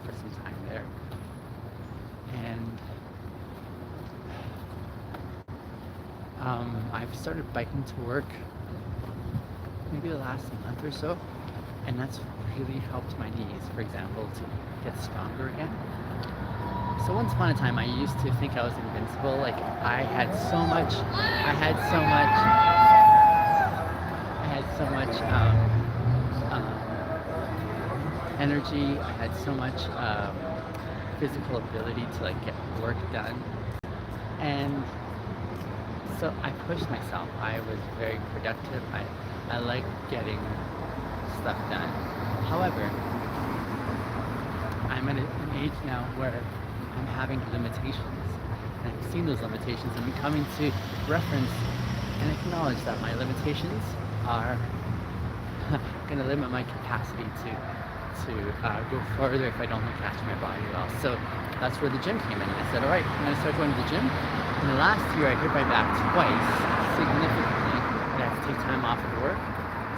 for some time there, and I've started biking to work maybe the last month or so, and that's really helped my knees, for example, to get stronger again. So once upon a time, I used to think I was invincible. Like I had so much energy. I had so much physical ability to like get work done, and so I pushed myself. I was very productive. I like getting stuff done. However, I'm at an age now where I'm having limitations, and I've seen those limitations, and I'm coming to reference and acknowledge that my limitations are going to limit my capacity to go further if I don't look after my body well. So that's where the gym came in, and I said, all right, I'm going to start going to the gym. In the last year, I hurt my back twice, significantly, and I had to take time off of work.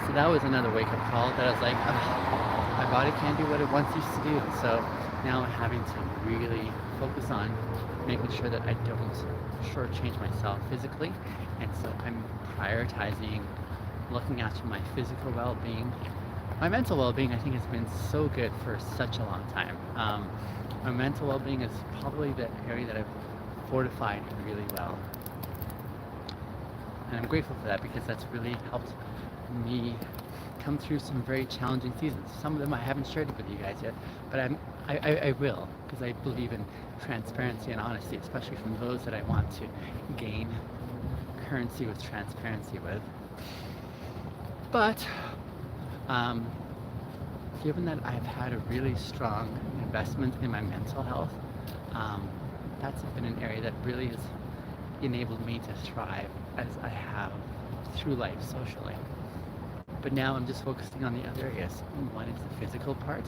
So that was another wake-up call that I was like, my body can't do what it once used to do. So now I'm having to really focus on making sure that I don't shortchange myself physically, and so I'm prioritizing looking after my physical well-being. My mental well-being, I think, has been so good for such a long time. My mental well-being is probably the area that I've fortified really well, and I'm grateful for that, because that's really helped me come through some very challenging seasons. Some of them I haven't shared with you guys yet, but I will, because I believe in transparency and honesty, especially from those that I want to gain currency with transparency with. But given that I've had a really strong investment in my mental health, that's been an area that really has enabled me to thrive as I have through life socially. But now I'm just focusing on the other areas. One is the physical part.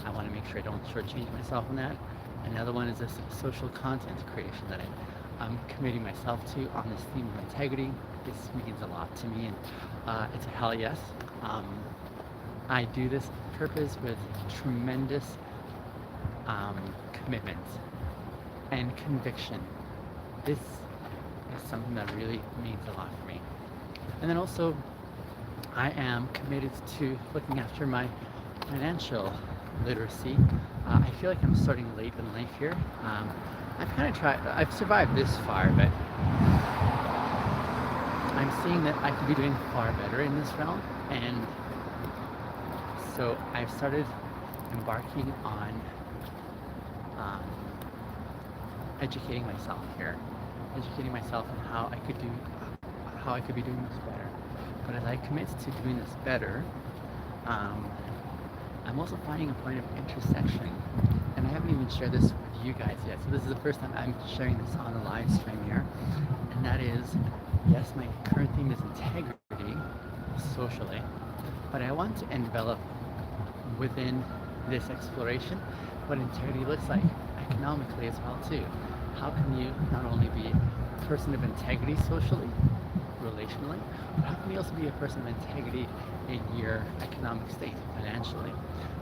I want to make sure I don't shortchange myself on that. Another one is this social content creation that I'm committing myself to on this theme of integrity. This means a lot to me, and it's a hell yes. I do this purpose with tremendous commitment and conviction. This is something that really means a lot for me. And then also, I am committed to looking after my financial literacy. I feel like I'm starting late in life here. I've survived this far, but I'm seeing that I could be doing far better in this realm, and so I've started embarking on educating myself here, educating myself on how I could be doing this better. But as I commit to doing this better, I'm also finding a point of intersection, and I haven't even shared this with you guys yet. So this is the first time I'm sharing this on the live stream here, and that is, yes, my current theme is integrity socially, but I want to envelop within this exploration what integrity looks like economically as well too. How can you not only be a person of integrity socially, relationally, but how can you also be a person of integrity in your economic state financially?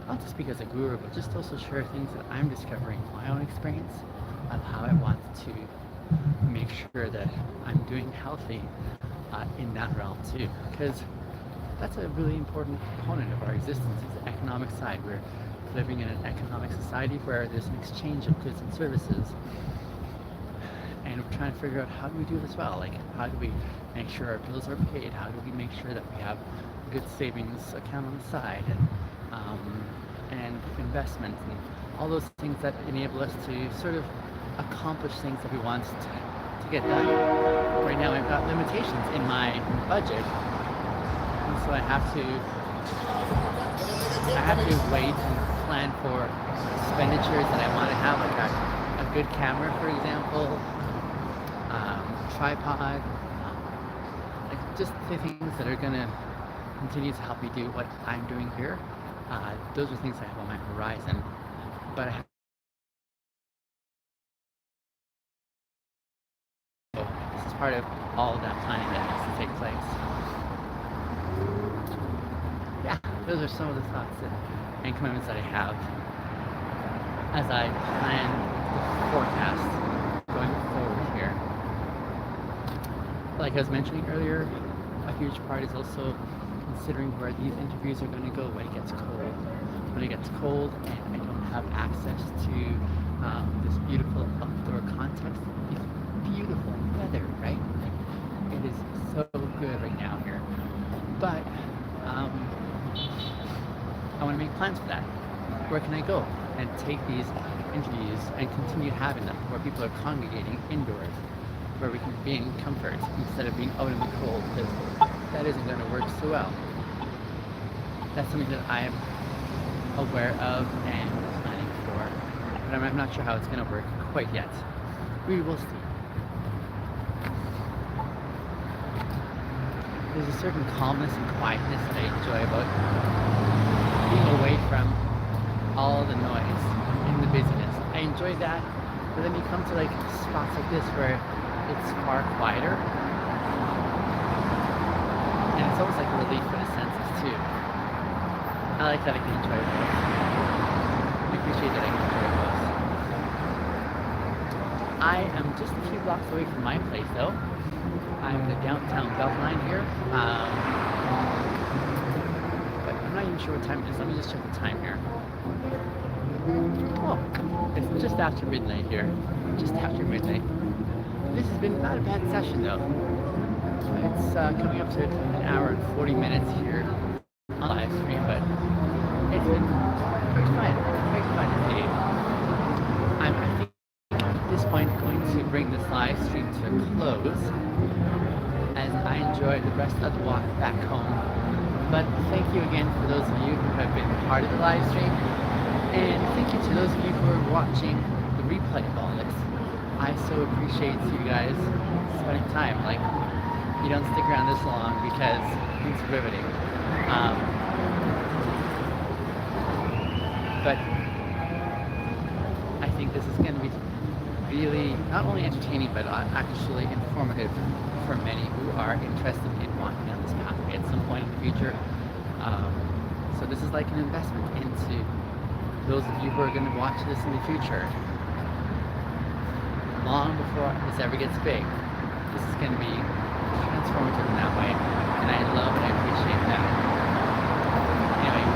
Not to speak as a guru, but just also share things that I'm discovering in my own experience of how I want to make sure that I'm doing healthy in that realm too, because that's a really important component of our existence, is the economic side. We're living in an economic society where there's an exchange of goods and services, and we're trying to figure out, how do we do this well? Like, how do we make sure our bills are paid? How do we make sure that we have a good savings account on the side, and investments, and all those things that enable us to sort of accomplish things that we want to get done. Right now I've got limitations in my budget, and so I have to wait and plan for expenditures that I want to have, like a good camera, for example, tripod, like just the things that are gonna continue to help me do what I'm doing here. Those are things I have on my horizon, but this is part of all of that planning that has to take place. Yeah, those are some of the thoughts and commitments that I have as I plan the forecast going forward here. Like I was mentioning earlier, a huge part is also considering where these interviews are going to go when it gets cold. When it gets cold and I don't have access to this beautiful outdoor context, it's beautiful weather, right? Like, it is so good right now here. But I want to make plans for that. Where can I go and take these interviews and continue having them where people are congregating indoors, where we can be in comfort instead of being out in the cold, because that isn't going to work so well. That's something that I'm aware of and planning for, but I'm not sure how it's going to work quite yet. We will see. There's a certain calmness and quietness that I enjoy about being away from all the noise and the busyness. I enjoy that, but then you come to like spots like this where it's far quieter, and it's almost like a relief for the senses too. I like that I can enjoy both. I appreciate that I can enjoy both. I am just a few blocks away from my place though. I'm in the downtown Beltline here. But I'm not even sure what time it is. Let me just check the time here. Oh, it's just after midnight here. Just after midnight. This has been not a bad session though. It's coming up to an hour and 40 minutes here on live stream, but it's been quite fun. Quite fun indeed. I think at this point going to bring this live stream to a close as I enjoy the rest of the walk back home. But thank you again for those of you who have been part of the live stream, and thank you to those of you who are watching the replay of all this. I so appreciate you guys spending time. Like, you don't stick around this long because it's riveting. But I think this is going to be really not only entertaining but actually informative for many who are interested in walking down this pathway at some point in the future. So this is like an investment into those of you who are going to watch this in the future. Long before this ever gets big, this is going to be transformative in that way, and I love and I appreciate that. Anyway,